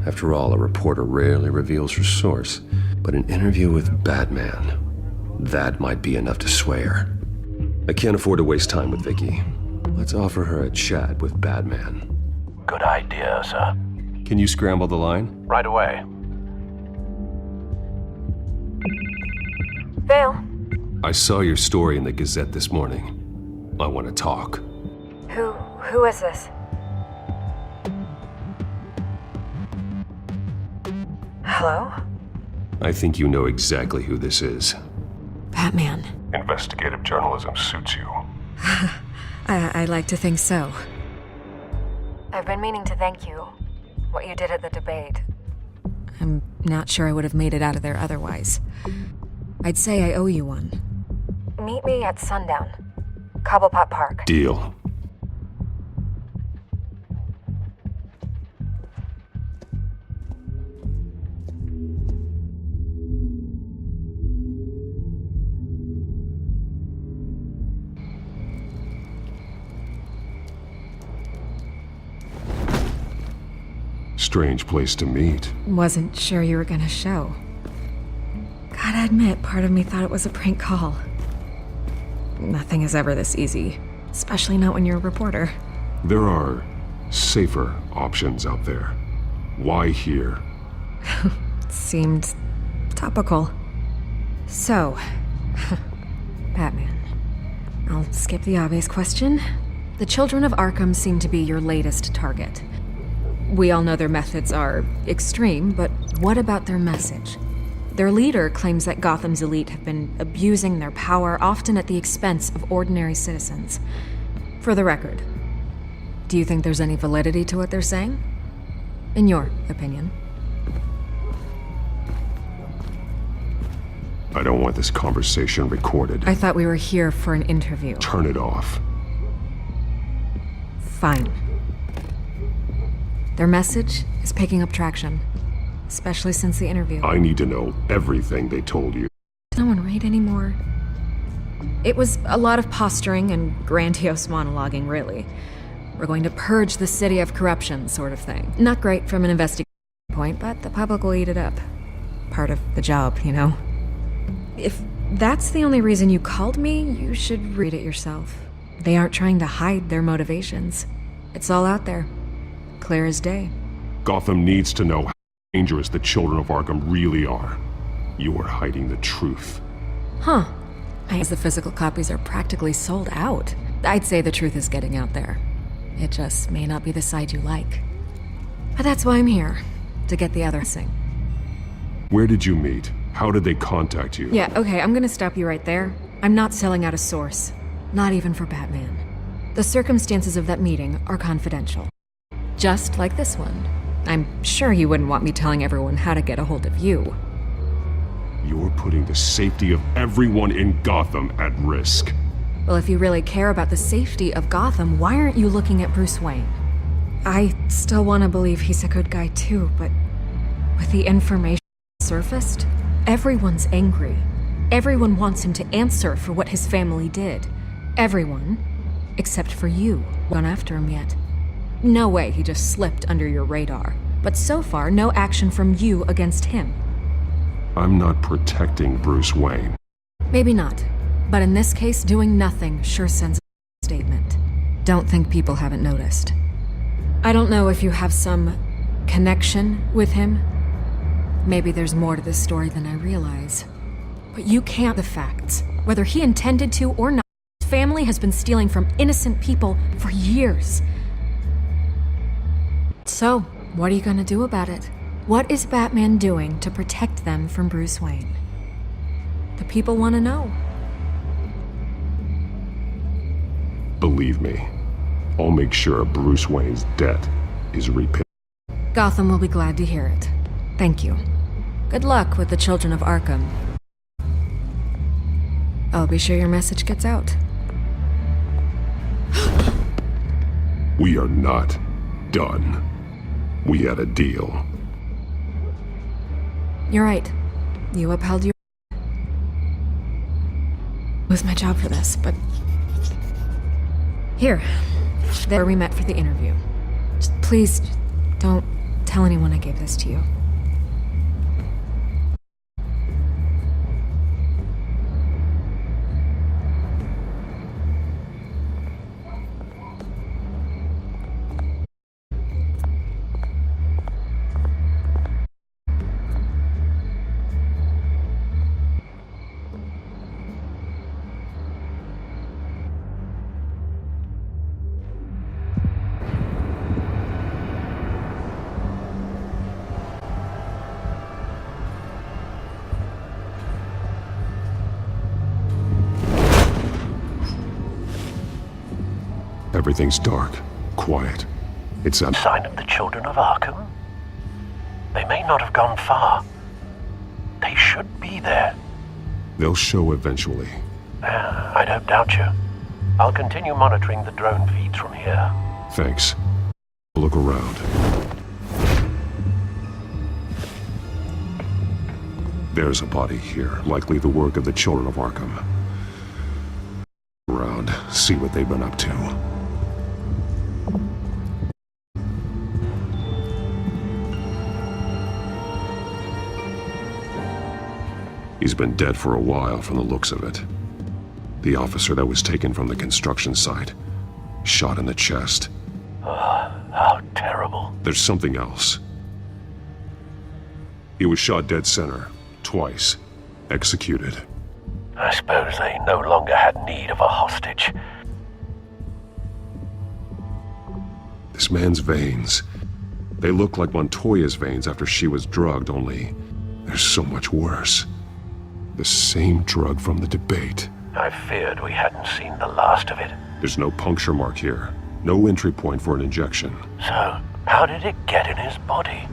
After all, a reporter rarely reveals her source. But an interview with Batman, that might be enough to sway her. I can't afford to waste time with Vicky. Let's offer her a chat with Batman. Good idea, sir. Can you scramble the line? Right away. Vale. I saw your story in the Gazette this morning. I want to talk. Who is this? Hello? I think you know exactly who this is. Batman. Investigative journalism suits you. I like to think so. I've been meaning to thank you. What you did at the debate. I'm not sure I would have made it out of there otherwise. I'd say I owe you one. Meet me at sundown. Cobblepot Park. Deal. Strange place to meet. Wasn't sure you were gonna show. Gotta admit, part of me thought it was a prank call. Nothing is ever this easy, especially not when you're a reporter. There are safer options out there. Why here? Seemed topical. So, Batman. I'll skip the obvious question. The Children of Arkham seem to be your latest target. We all know their methods are extreme, but what about their message? Their leader claims that Gotham's elite have been abusing their power, often at the expense of ordinary citizens. For the record, do you think there's any validity to what they're saying? In your opinion? I don't want this conversation recorded. I thought we were here for an interview. Turn it off. Fine. Their message is picking up traction, especially since the interview. I need to know everything they told you. Does no one read anymore? It was a lot of posturing and grandiose monologuing, really. We're going to purge the city of corruption, sort of thing. Not great from an investigation point, but the public will eat it up. Part of the job, you know? If that's the only reason you called me, you should read it yourself. They aren't trying to hide their motivations. It's all out there. Clear as day. Gotham needs to know how dangerous the Children of Arkham really are. You are hiding the truth. Huh. As the physical copies are practically sold out. I'd say the truth is getting out there. It just may not be the side you like. But that's why I'm here, to get the other thing. Where did you meet? How did they contact you? Yeah, okay, I'm gonna stop you right there. I'm not selling out a source. Not even for Batman. The circumstances of that meeting are confidential. Just like this one. I'm sure you wouldn't want me telling everyone how to get a hold of you. You're putting the safety of everyone in Gotham at risk. Well, if you really care about the safety of Gotham, why aren't you looking at Bruce Wayne? I still want to believe he's a good guy too, but with the information surfaced, everyone's angry. Everyone wants him to answer for what his family did. Everyone, except for you, gone after him yet. No way he just slipped under your radar. But so far, no action from you against him. I'm not protecting Bruce Wayne. Maybe not. But in this case, doing nothing sure sends a statement. Don't think people haven't noticed. I don't know if you have some connection with him. Maybe there's more to this story than I realize. But you can't the facts. Whether he intended to or not, his family has been stealing from innocent people for years. So, what are you gonna do about it? What is Batman doing to protect them from Bruce Wayne? The people want to know. Believe me, I'll make sure Bruce Wayne's debt is repaid. Gotham will be glad to hear it. Thank you. Good luck with the children of Arkham. I'll be sure your message gets out. We are not done. We had a deal. You're right. You upheld your... It was my job for this, but... Here. There we met for the interview. Just please, don't tell anyone I gave this to you. Everything's dark, quiet. It's a sign of the children of Arkham? They may not have gone far. They should be there. They'll show eventually. I don't doubt you. I'll continue monitoring the drone feeds from here. Thanks. Look around. There's a body here, likely the work of the children of Arkham. Around, see what they've been up to. He's been dead for a while from the looks of it. The officer that was taken from the construction site, shot in the chest. How terrible. There's something else. He was shot dead center, twice, executed. I suppose they no longer had need of a hostage. This man's veins, they look like Montoya's veins after she was drugged, only they're so much worse. The same drug from the debate. I feared we hadn't seen the last of it. There's no puncture mark here. No entry point for an injection. So, how did it get in his body?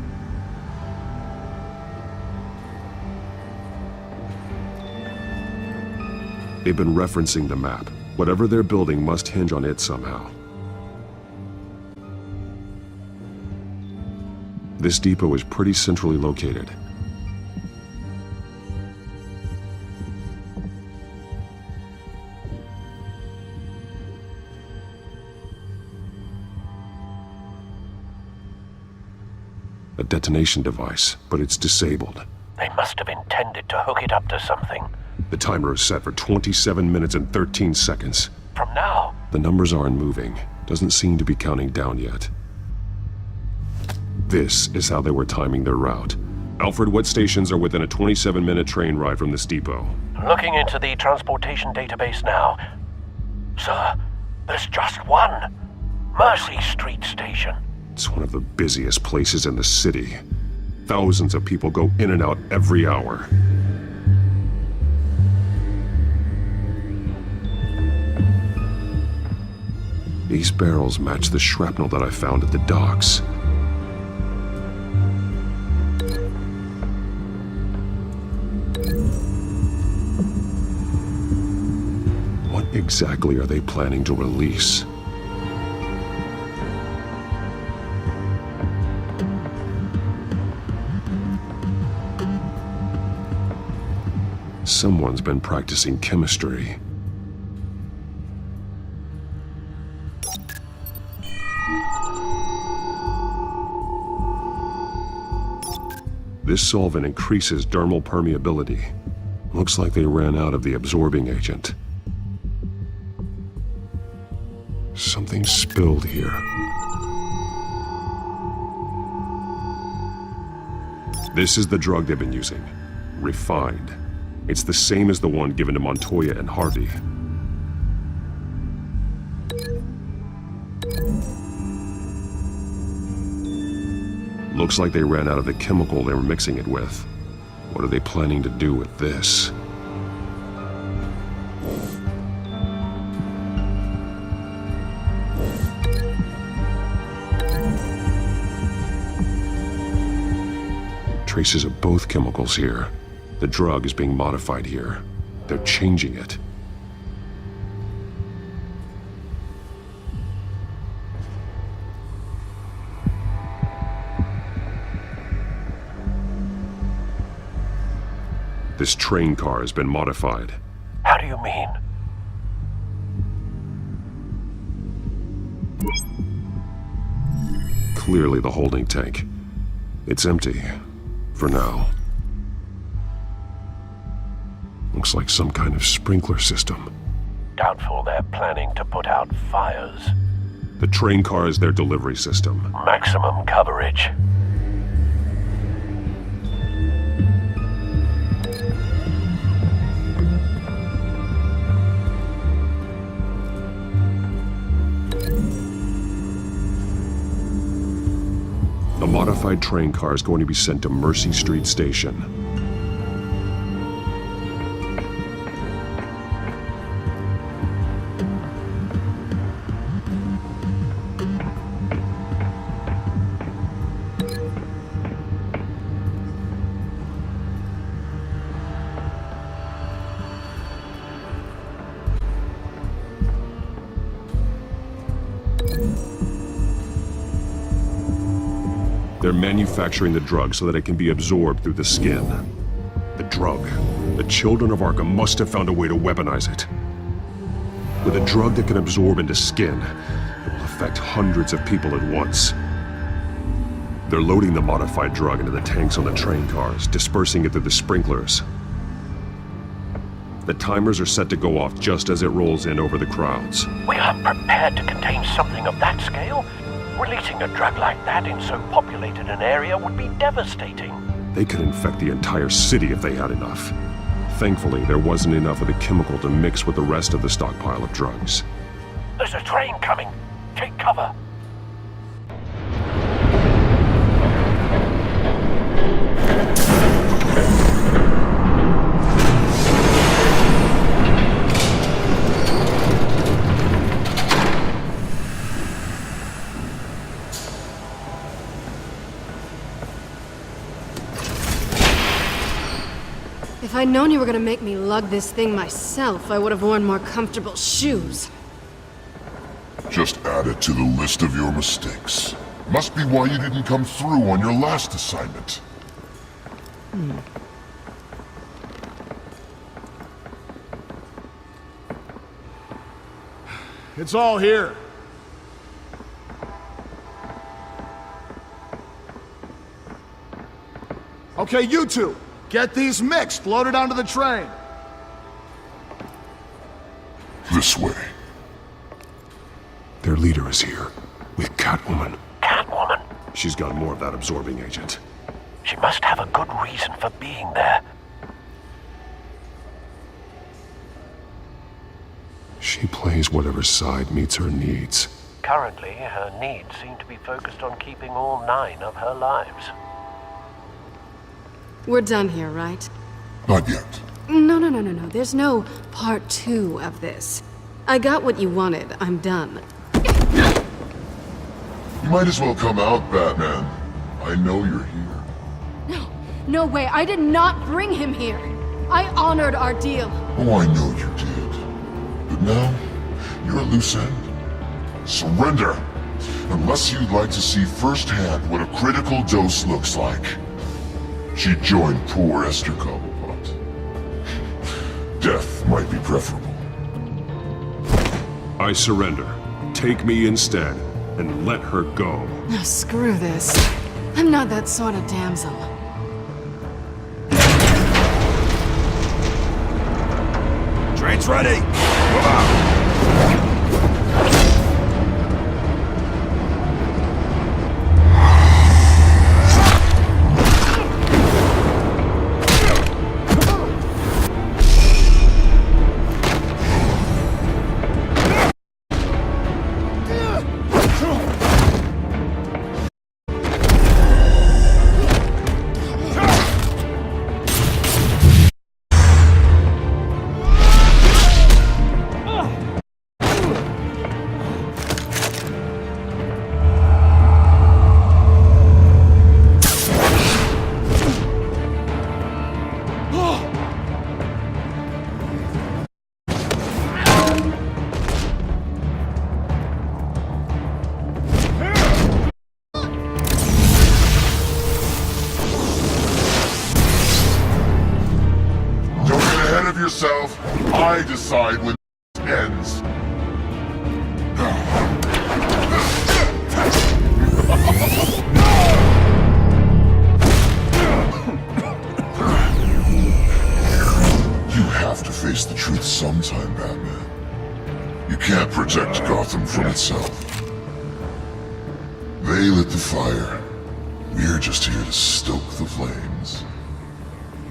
They've been referencing the map. Whatever they're building must hinge on it somehow. This depot is pretty centrally located. A detonation device, but it's disabled. They must have intended to hook it up to something. The timer is set for 27 minutes and 13 seconds. From now? The numbers aren't moving. Doesn't seem to be counting down yet. This is how they were timing their route. Alfred, what stations are within a 27-minute train ride from this depot? Looking into the transportation database now. Sir, there's just one. Mercy Street Station. It's one of the busiest places in the city. Thousands of people go in and out every hour. These barrels match the shrapnel that I found at the docks. What exactly are they planning to release? Someone's been practicing chemistry. This solvent increases dermal permeability. Looks like they ran out of the absorbing agent. Something spilled here. This is the drug they've been using. Refined. It's the same as the one given to Montoya and Harvey. Looks like they ran out of the chemical they were mixing it with. What are they planning to do with this? Traces of both chemicals here. The drug is being modified here. They're changing it. This train car has been modified. How do you mean? Clearly the holding tank. It's empty. For now. Looks like some kind of sprinkler system. Doubtful they're planning to put out fires. The train car is their delivery system. Maximum coverage. The modified train car is going to be sent to Mercy Street Station. They're manufacturing the drug so that it can be absorbed through the skin. The drug. The children of Arkham must have found a way to weaponize it. With a drug that can absorb into skin, it will affect hundreds of people at once. They're loading the modified drug into the tanks on the train cars, dispersing it through the sprinklers. The timers are set to go off just as it rolls in over the crowds. We aren't prepared to contain something of that scale. Releasing a drug like that in so populated an area would be devastating. They could infect the entire city if they had enough. Thankfully, there wasn't enough of the chemical to mix with the rest of the stockpile of drugs. There's a train coming. Take cover. If I'd known you were gonna make me lug this thing myself, I would have worn more comfortable shoes. Just add it to the list of your mistakes. Must be why you didn't come through on your last assignment. It's all here. Okay, you two. Get these mixed, loaded onto the train. This way. Their leader is here, with Catwoman. Catwoman? She's got more of that absorbing agent. She must have a good reason for being there. She plays whatever side meets her needs. Currently, her needs seem to be focused on keeping all 9 of her lives. We're done here, right? Not yet. No. There's no part 2 of this. I got what you wanted. I'm done. You might as well come out, Batman. I know you're here. No way. I did not bring him here. I honored our deal. Oh, I know you did. But now, you're a loose end. Surrender! Unless you'd like to see firsthand what a critical dose looks like. She joined poor Esther Cobblepot. Death might be preferable. I surrender. Take me instead, and let her go. Oh, screw this. I'm not that sort of damsel. Train's ready! Move out! yourself. I decide when ends. You have to face the truth sometime, Batman. You can't protect Gotham from itself. They lit the fire. We're just here to stoke the flames.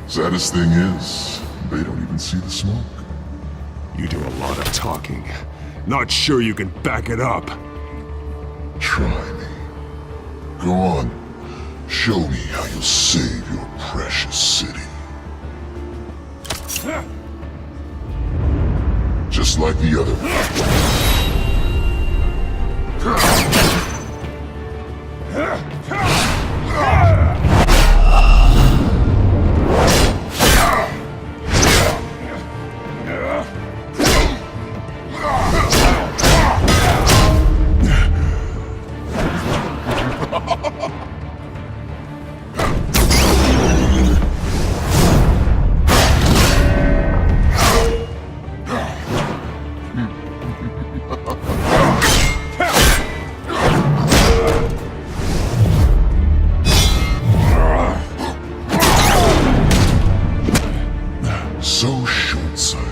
Saddest thing is, they don't even see the smoke. You do a lot of talking. Not sure you can back it up. Try me. Go on. Show me how you'll save your precious city. Just like the other. So short-sighted.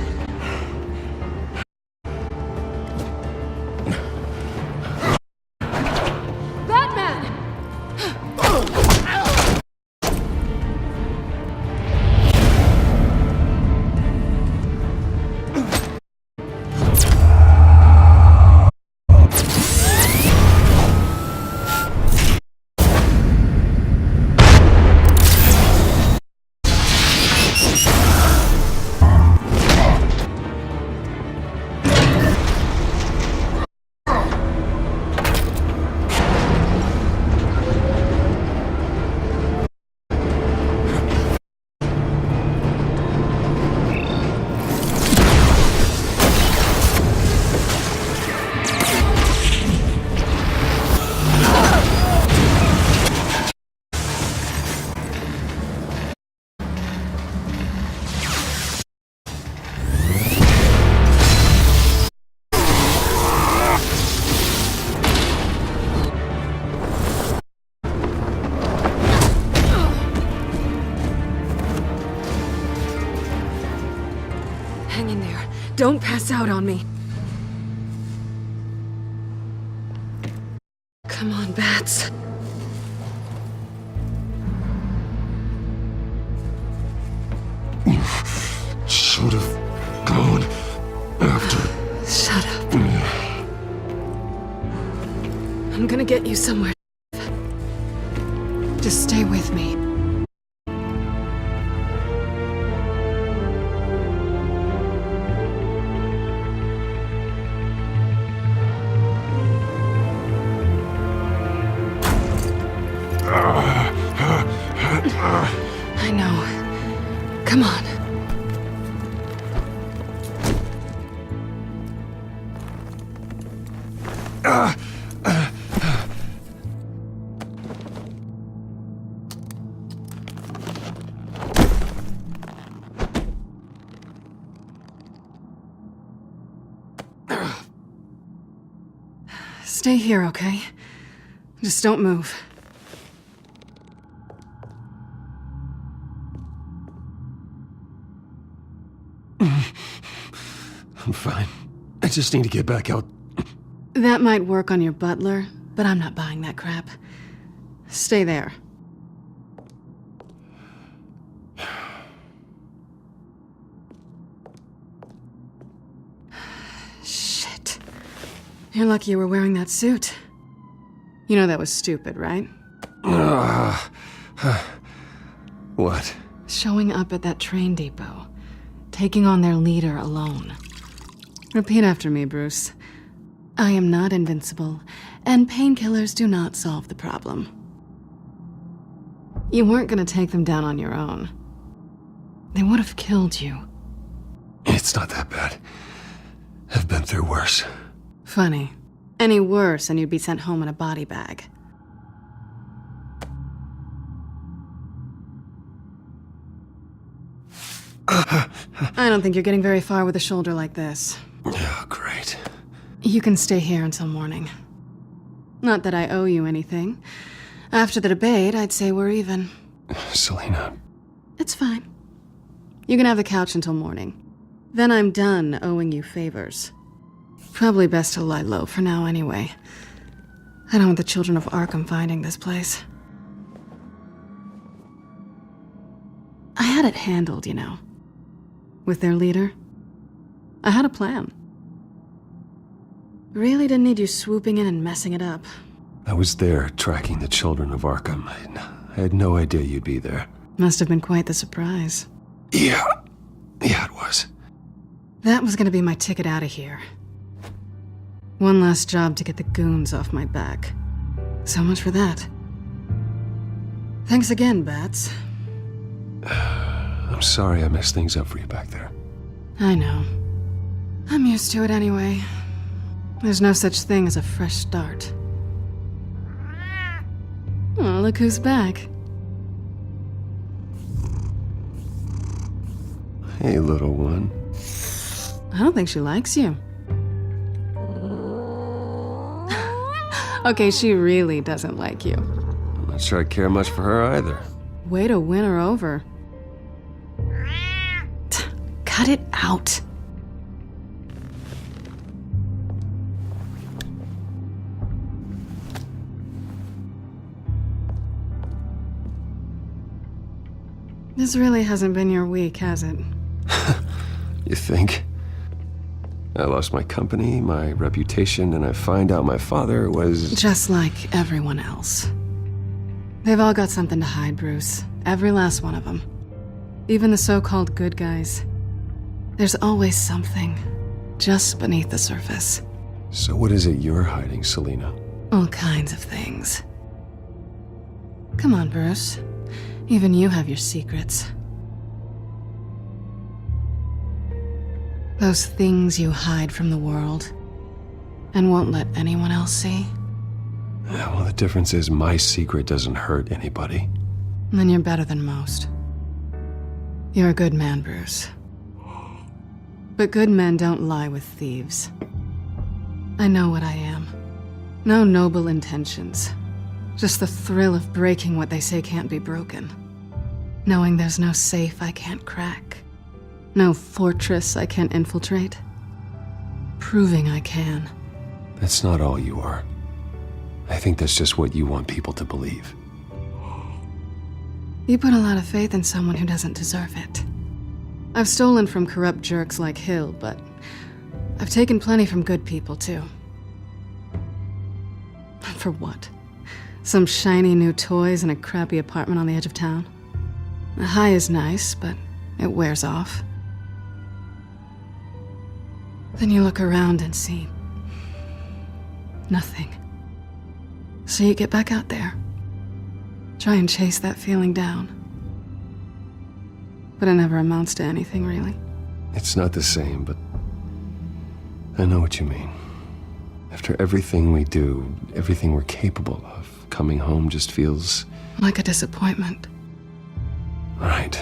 Batman! Hang in there. Don't pass out on me. Come on, Bats. Should have gone after. Shut up. I'm gonna get you somewhere. Just stay with me. I know. Come on. Stay here, okay? Just don't move. I'm fine. I just need to get back out. That might work on your butler, but I'm not buying that crap. Stay there. Shit. You're lucky you were wearing that suit. You know that was stupid, right? What? Showing up at that train depot. Taking on their leader alone. Repeat after me, Bruce. I am not invincible, and painkillers do not solve the problem. You weren't gonna take them down on your own. They would have killed you. It's not that bad. I've been through worse. Funny. Any worse and you'd be sent home in a body bag. I don't think you're getting very far with a shoulder like this. Oh, great. You can stay here until morning. Not that I owe you anything. After the debate, I'd say we're even. Selina. It's fine. You can have the couch until morning. Then I'm done owing you favors. Probably best to lie low for now anyway. I don't want the children of Arkham finding this place. I had it handled, you know. With their leader. I had a plan. Really didn't need you swooping in and messing it up. I was there tracking the children of Arkham. I had no idea you'd be there. Must have been quite the surprise. Yeah, it was. That was gonna be my ticket out of here. One last job to get the goons off my back. So much for that. Thanks again, Bats. I'm sorry I messed things up for you back there. I know. I'm used to it anyway. There's no such thing as a fresh start. Oh, look who's back. Hey, little one. I don't think she likes you. Okay, she really doesn't like you. I'm not sure I care much for her either. Way to win her over. Cut it out. This really hasn't been your week, has it? You think? I lost my company, my reputation, and I find out my father was... Just like everyone else. They've all got something to hide, Bruce. Every last one of them. Even the so-called good guys. There's always something, just beneath the surface. So what is it you're hiding, Selina? All kinds of things. Come on, Bruce. Even you have your secrets. Those things you hide from the world and won't let anyone else see. Yeah, well, the difference is my secret doesn't hurt anybody. Then you're better than most. You're a good man, Bruce. But good men don't lie with thieves. I know what I am. No noble intentions. Just the thrill of breaking what they say can't be broken. Knowing there's no safe I can't crack. No fortress I can't infiltrate. Proving I can. That's not all you are. I think that's just what you want people to believe. You put a lot of faith in someone who doesn't deserve it. I've stolen from corrupt jerks like Hill, but I've taken plenty from good people, too. For what? Some shiny new toys and a crappy apartment on the edge of town? The high is nice, but it wears off. Then you look around and see nothing. So you get back out there. Try and chase that feeling down. But it never amounts to anything, really. It's not the same, but I know what you mean. After everything we do, everything we're capable of, coming home just feels... like a disappointment. Right.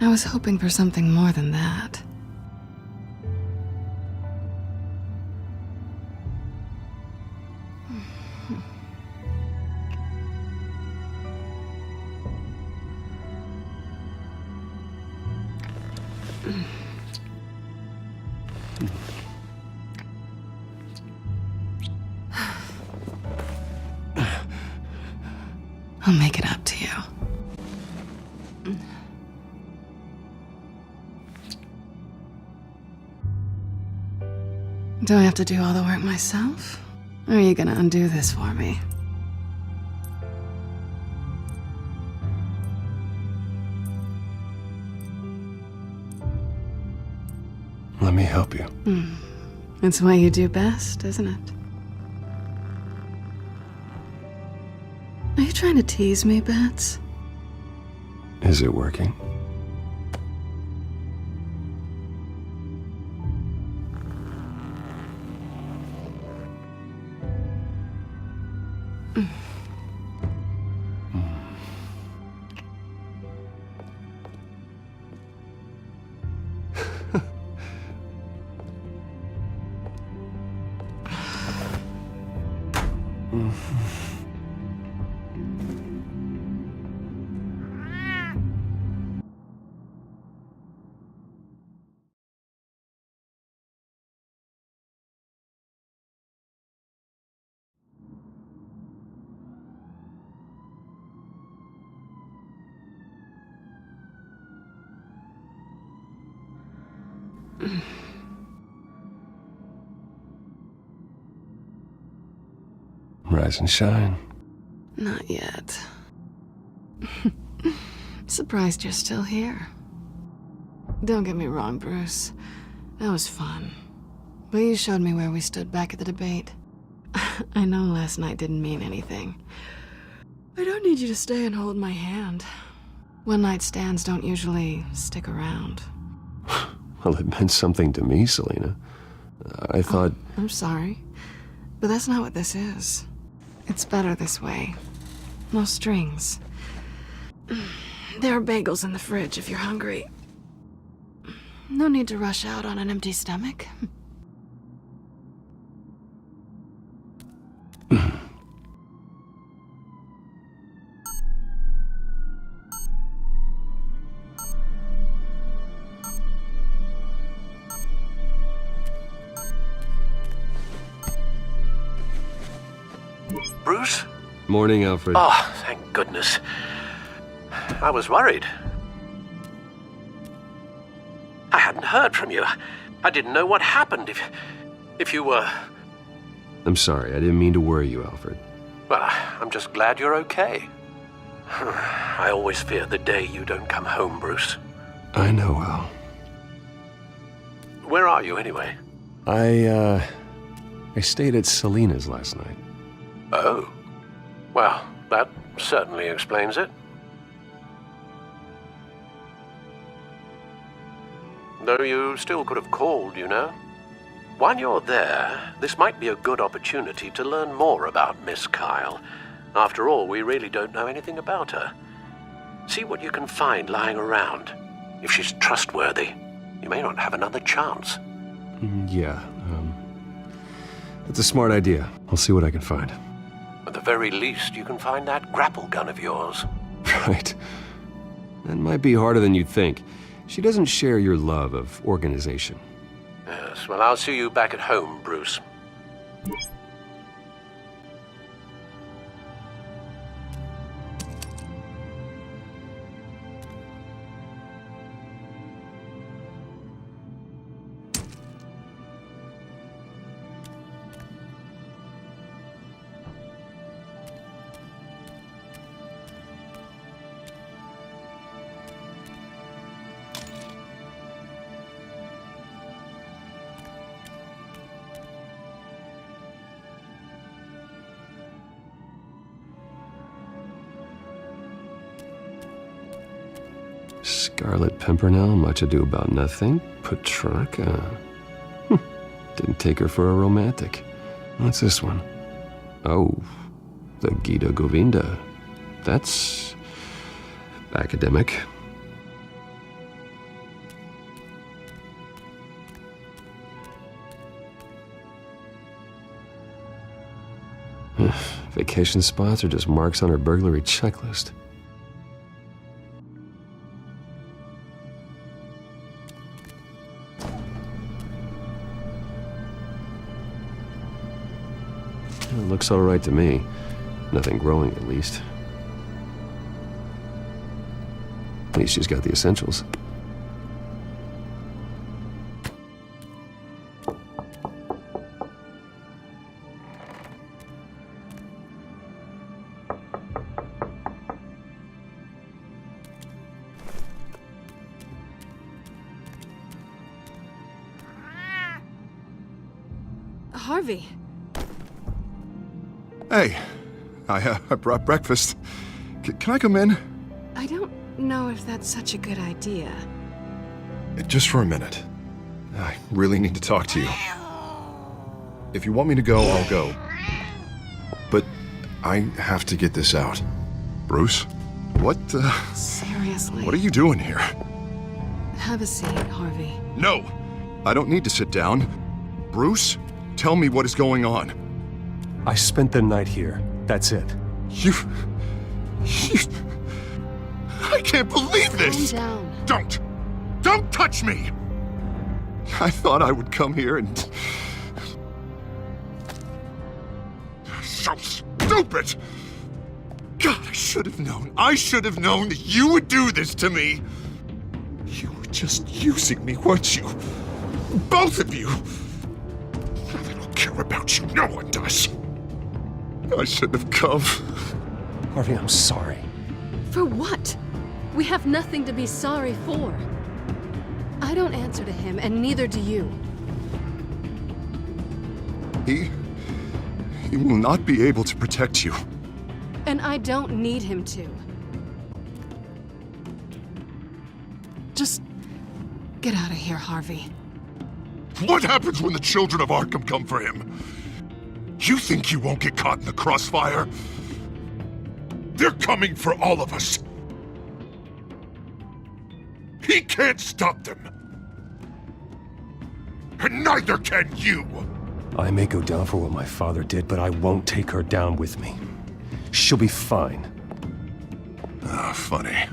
I was hoping for something more than that. I'll make it up to you. Do I have to do all the work myself? Or are you gonna undo this for me? Let me help you. It's what you do best, isn't it? Are you trying to tease me, Bats? Is it working? Rise and shine. Not yet. Surprised you're still here. Don't get me wrong, Bruce. That was fun. But you showed me where we stood back at the debate. I know last night didn't mean anything. I don't need you to stay and hold my hand. One-night stands don't usually stick around. Well, it meant something to me, Selina. I thought... I'm sorry, but that's not what this is. It's better this way. No strings. There are bagels in the fridge if you're hungry. No need to rush out on an empty stomach. Bruce? Morning, Alfred. Oh, thank goodness. I was worried. I hadn't heard from you. I didn't know what happened if you were... I'm sorry, I didn't mean to worry you, Alfred. Well, I'm just glad you're okay. I always fear the day you don't come home, Bruce. I know, Al. Where are you, anyway? I stayed at Selina's last night. Oh. Well, that certainly explains it. Though you still could have called, you know. While you're there, this might be a good opportunity to learn more about Miss Kyle. After all, we really don't know anything about her. See what you can find lying around. If she's trustworthy, you may not have another chance. Yeah, that's a smart idea. I'll see what I can find. At the very least, you can find that grapple gun of yours. Right. That might be harder than you'd think. She doesn't share your love of organization. Yes, well, I'll see you back at home, Bruce. Scarlet Pimpernel, Much Ado About Nothing, Petrarca. Didn't take her for a romantic. What's this one? Oh, the Gita Govinda. That's academic. Vacation spots are just marks on her burglary checklist. It looks all right to me. Nothing growing, at least. At least she's got the essentials. Harvey. Hey, I brought breakfast. Can I come in? I don't know if that's such a good idea. Just for a minute. I really need to talk to you. If you want me to go, I'll go. But I have to get this out. Bruce? What, Seriously? What are you doing here? Have a seat, Harvey. No! I don't need to sit down. Bruce, tell me what is going on. I spent the night here. That's it. You... I can't believe this! Calm down. Don't touch me! I thought I would come here and... So stupid! God, I should have known. I should have known that you would do this to me. You were just using me, weren't you? Both of you! I don't care about you. No one does. I shouldn't have come. Harvey, I'm sorry. For what? We have nothing to be sorry for. I don't answer to him, and neither do you. He will not be able to protect you. And I don't need him to. Just get out of here, Harvey. What happens when the children of Arkham come for him? You think you won't get caught in the crossfire? They're coming for all of us. He can't stop them. And neither can you. I may go down for what my father did, but I won't take her down with me. She'll be fine. Ah, funny.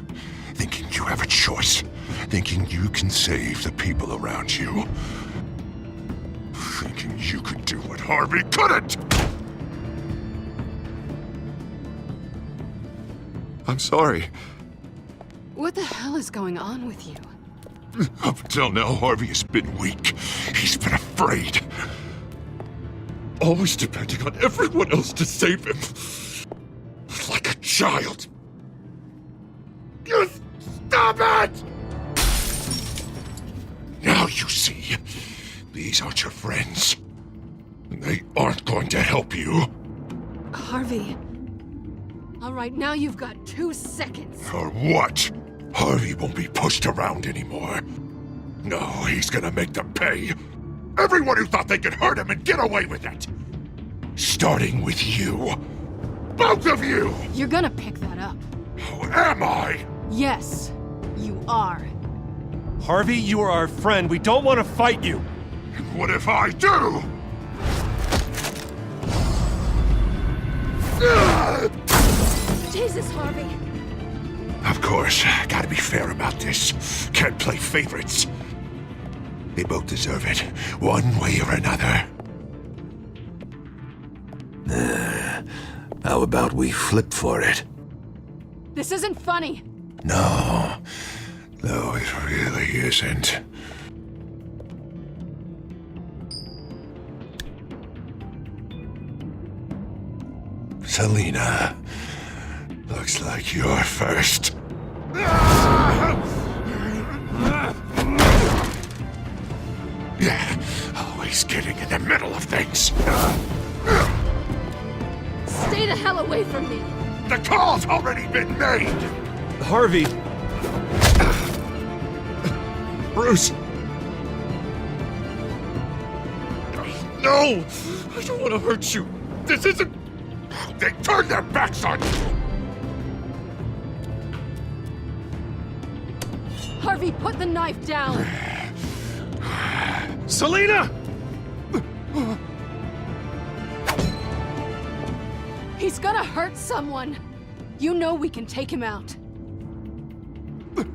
Thinking you have a choice. Thinking you can save the people around you. Thinking you could do what Harvey couldn't! I'm sorry. What the hell is going on with you? Up until now, Harvey has been weak. He's been afraid. Always depending on everyone else to save him. Like a child. You stop it! Now you see, these aren't your friends. And they aren't going to help you. Harvey. All right, now you've got 2 seconds. For what? Harvey won't be pushed around anymore. No, he's gonna make them pay. Everyone who thought they could hurt him and get away with it. Starting with you. Both of you! You're gonna pick that up. Oh, am I? Yes, you are. Harvey, you are our friend. We don't want to fight you. And what if I do? Jesus, Harvey. Of course, gotta be fair about this. Can't play favorites. They both deserve it, one way or another. How about we flip for it? This isn't funny. No, it really isn't. Selina, looks like you're first. Yeah, always getting in the middle of things. Stay the hell away from me. The call's already been made. Harvey. Bruce. No, I don't want to hurt you. This isn't... They turned their backs on you. Harvey, put the knife down. Selina! He's gonna hurt someone. You know we can take him out.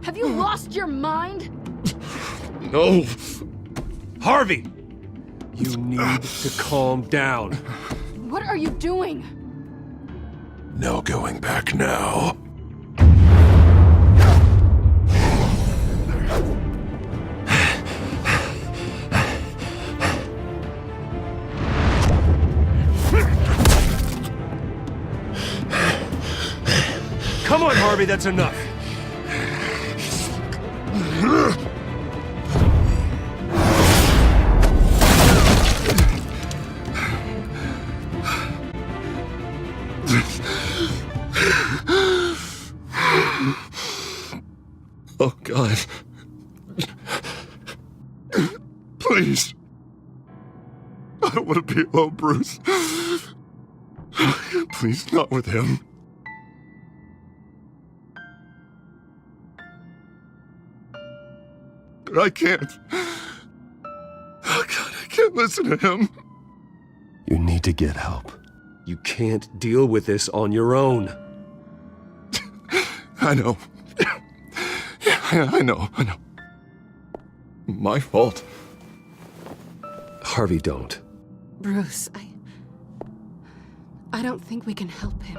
Have you lost your mind? No. Harvey! You need to calm down. What are you doing? No going back now. Come on, Harvey, that's enough. God. Please. I don't want to be alone, Bruce. Please, not with him. But I can't. Oh, God, I can't listen to him. You need to get help. You can't deal with this on your own. I know. Yeah, I know. My fault. Harvey, don't. Bruce, I don't think we can help him.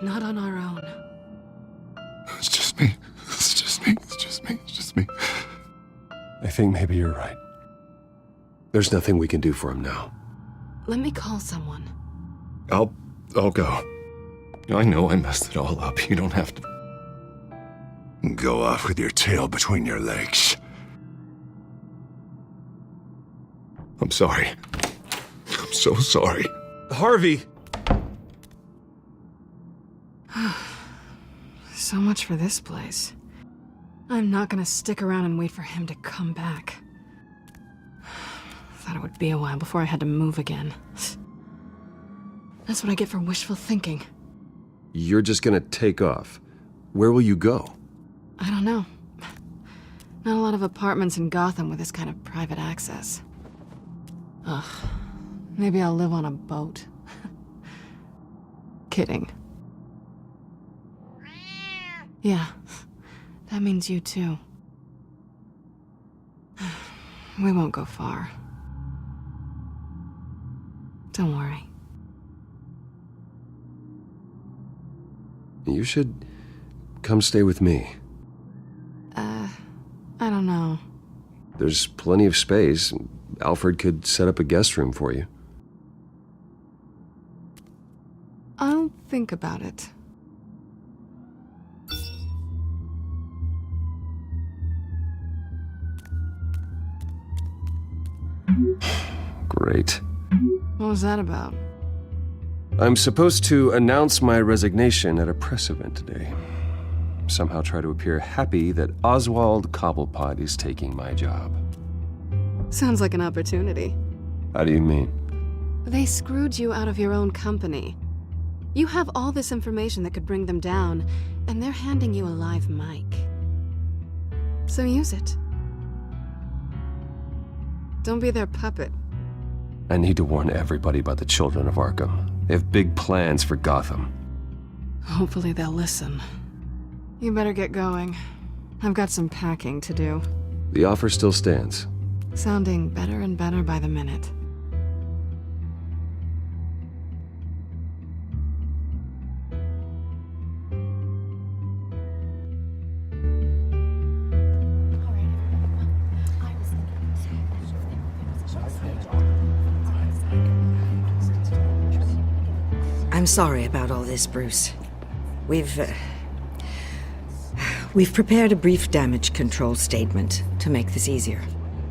Not on our own. It's just me. I think maybe you're right. There's nothing we can do for him now. Let me call someone. I'll go. I know I messed it all up. You don't have to go off with your tail between your legs. I'm sorry. I'm so sorry. Harvey! So much for this place. I'm not gonna stick around and wait for him to come back. Thought it would be a while before I had to move again. That's what I get for wishful thinking. You're just gonna take off. Where will you go? I don't know. Not a lot of apartments in Gotham with this kind of private access. Ugh. Maybe I'll live on a boat. Kidding. Yeah. That means you too. We won't go far. Don't worry. You should come stay with me. I don't know. There's plenty of space. Alfred could set up a guest room for you. I'll think about it. Great. What was that about? I'm supposed to announce my resignation at a press event today. Somehow try to appear happy that Oswald Cobblepot is taking my job. Sounds like an opportunity. How do you mean? They screwed you out of your own company. You have all this information that could bring them down, and they're handing you a live mic. So use it. Don't be their puppet. I need to warn everybody about the children of Arkham. They have big plans for Gotham. Hopefully they'll listen. You better get going. I've got some packing to do. The offer still stands. Sounding better and better by the minute. I'm sorry about all this, Bruce. We've prepared a brief damage control statement to make this easier.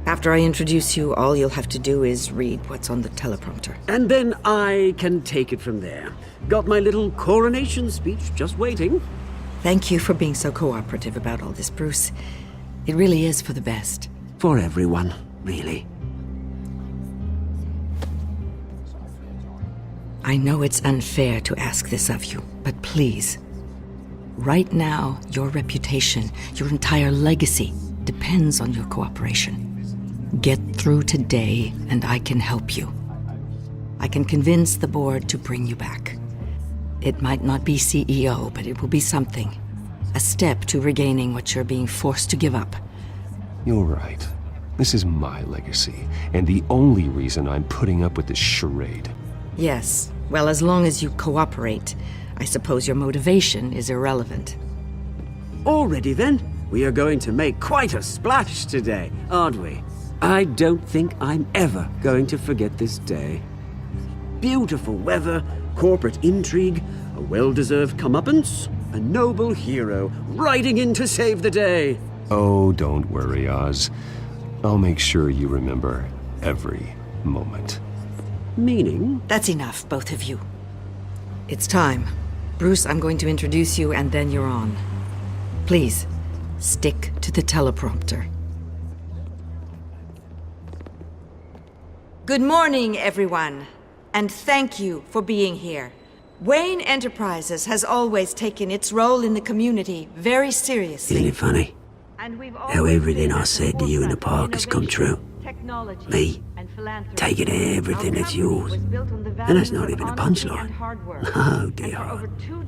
After I introduce you, all you'll have to do is read what's on the teleprompter. And then I can take it from there. Got my little coronation speech just waiting. Thank you for being so cooperative about all this, Bruce. It really is for the best. For everyone, really. I know it's unfair to ask this of you, but please. Right now, your reputation, your entire legacy, depends on your cooperation. Get through today, and I can help you. I can convince the board to bring you back. It might not be CEO, but it will be something. A step to regaining what you're being forced to give up. You're right. This is my legacy, and the only reason I'm putting up with this charade. Yes. Well, as long as you cooperate, I suppose your motivation is irrelevant. Already then, we are going to make quite a splash today, aren't we? I don't think I'm ever going to forget this day. Beautiful weather, corporate intrigue, a well-deserved comeuppance, a noble hero riding in to save the day. Oh, don't worry, Oz. I'll make sure you remember every moment. Meaning? That's enough, both of you. It's time. Bruce, I'm going to introduce you, and then you're on. Please, stick to the teleprompter. Good morning, everyone, and thank you for being here. Wayne Enterprises has always taken its role in the community very seriously. Isn't it funny? How everything I said to you in the park has come true. Me, taking everything that's yours. And that's not even a punchline. No, dear.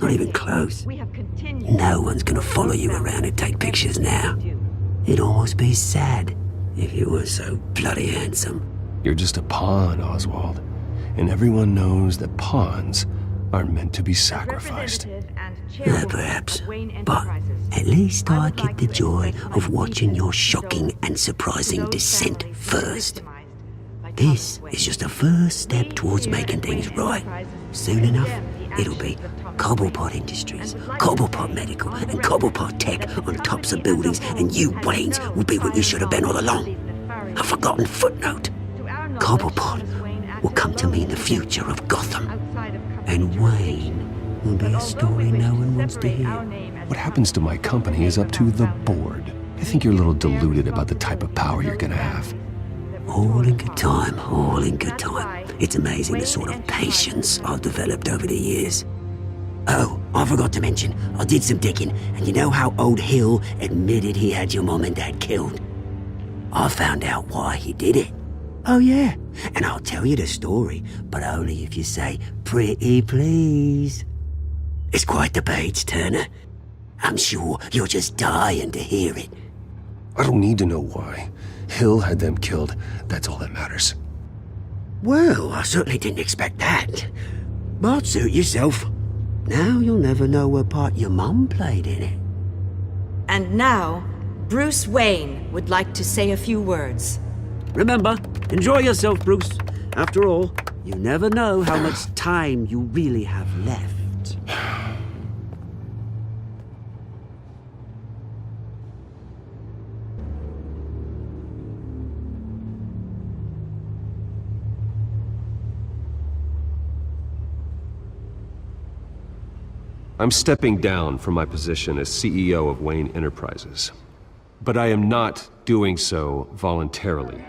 Not even close. No one's gonna follow you around and take pictures now. It'd almost be sad if you weren't so bloody handsome. You're just a pawn, Oswald. And everyone knows that pawns are meant to be sacrificed. Perhaps. But at least I get the joy of watching your shocking and surprising descent first. This is just a first step towards making things right. Soon enough, it'll be Cobblepot Industries, Cobblepot Medical, and Cobblepot Tech on tops of buildings, and you, Waynes, will be what you should have been all along. A forgotten footnote. Cobblepot will come to mean the future of Gotham. And Wayne will be a story no one wants to hear. What happens to my company is up to the board. I think you're a little deluded about the type of power you're gonna have. All in good time, all in good time. It's amazing the sort of patience I've developed over the years. Oh, I forgot to mention, I did some digging, and you know how old Hill admitted he had your mom and dad killed? I found out why he did it. Oh yeah, and I'll tell you the story, but only if you say, pretty please. It's quite the page turner. I'm sure you're just dying to hear it. I don't need to know why. Hill had them killed. That's all that matters. Well, I certainly didn't expect that. But suit yourself. Now you'll never know what part your mum played in it. And now, Bruce Wayne would like to say a few words. Remember, enjoy yourself, Bruce. After all, you never know how much time you really have left. I'm stepping down from my position as CEO of Wayne Enterprises. But I am not doing so voluntarily.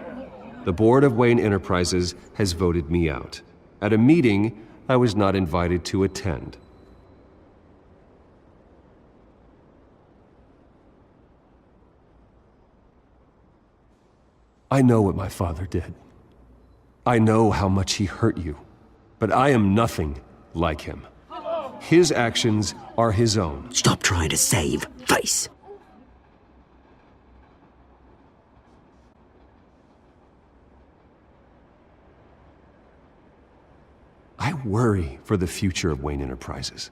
The board of Wayne Enterprises has voted me out, at a meeting I was not invited to attend. I know what my father did. I know how much he hurt you, but I am nothing like him. His actions are his own. Stop trying to save face. I worry for the future of Wayne Enterprises.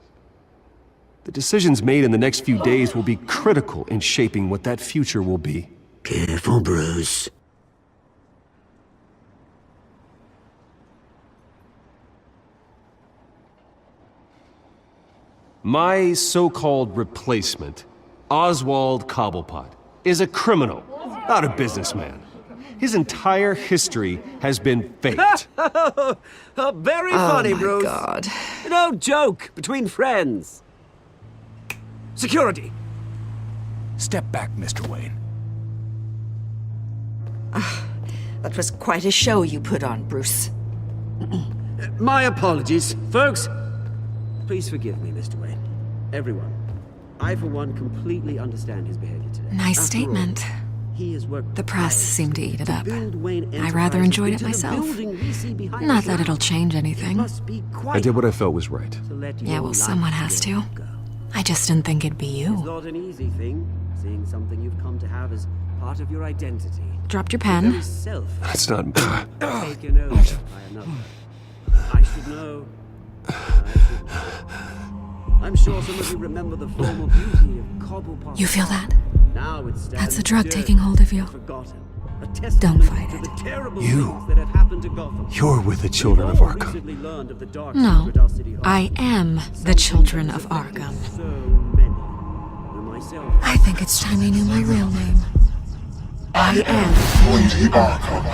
The decisions made in the next few days will be critical in shaping what that future will be. Careful, Bruce. My so-called replacement, Oswald Cobblepot, is a criminal, not a businessman. His entire history has been faked. Very funny, Bruce. Oh, my God. No joke between friends. Security. Step back, Mr. Wayne. That was quite a show you put on, Bruce. My apologies, folks. Please forgive me, Mr. Wayne. Everyone. I, for one, completely understand his behavior today. Nice After statement. all, he has worked The press seemed to eat it up. I rather Enterprises enjoyed it into the myself. building we see behind Not us that now. it'll change anything. Must be I quite did what I felt was right. to let Yeah, your well, life someone has to. go. I just didn't think it'd be It's you. not an easy thing, seeing something you've come to have as part of your identity. Dropped your The pen. very self That's not... taken over by another. I should know. I should know. I'm sure some of you remember the formal beauty of Cobblepot. You feel that? Now it stands That's the drug dirty taking hold of you. and forgotten. A Don't testimony fight to it. the terrible You. things that have happened to Gotham. You're with the children of We've all Arkham. recently learned of the dark No, secret our city holds. I am the children of Arkham. So many. And myself. I think it's time you knew my real name. I am. Lady Arkham.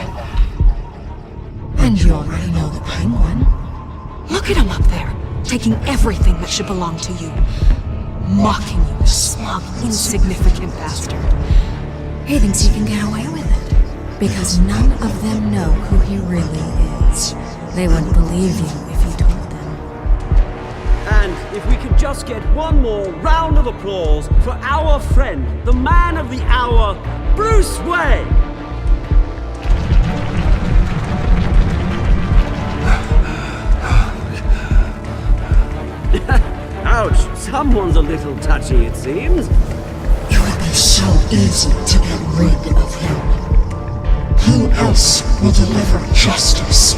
And you already know the Penguin. Look at him up there, taking everything that should belong to you. mocking you, you smug, insignificant bastard. He thinks he can get away with it, because none of them know who he really is. They wouldn't believe you if you told them. And if we could just get one more round of applause for our friend, the man of the hour, Bruce Wayne! Ouch, someone's a little touchy, it seems. It would be so easy to get rid of him. Who else will deliver justice?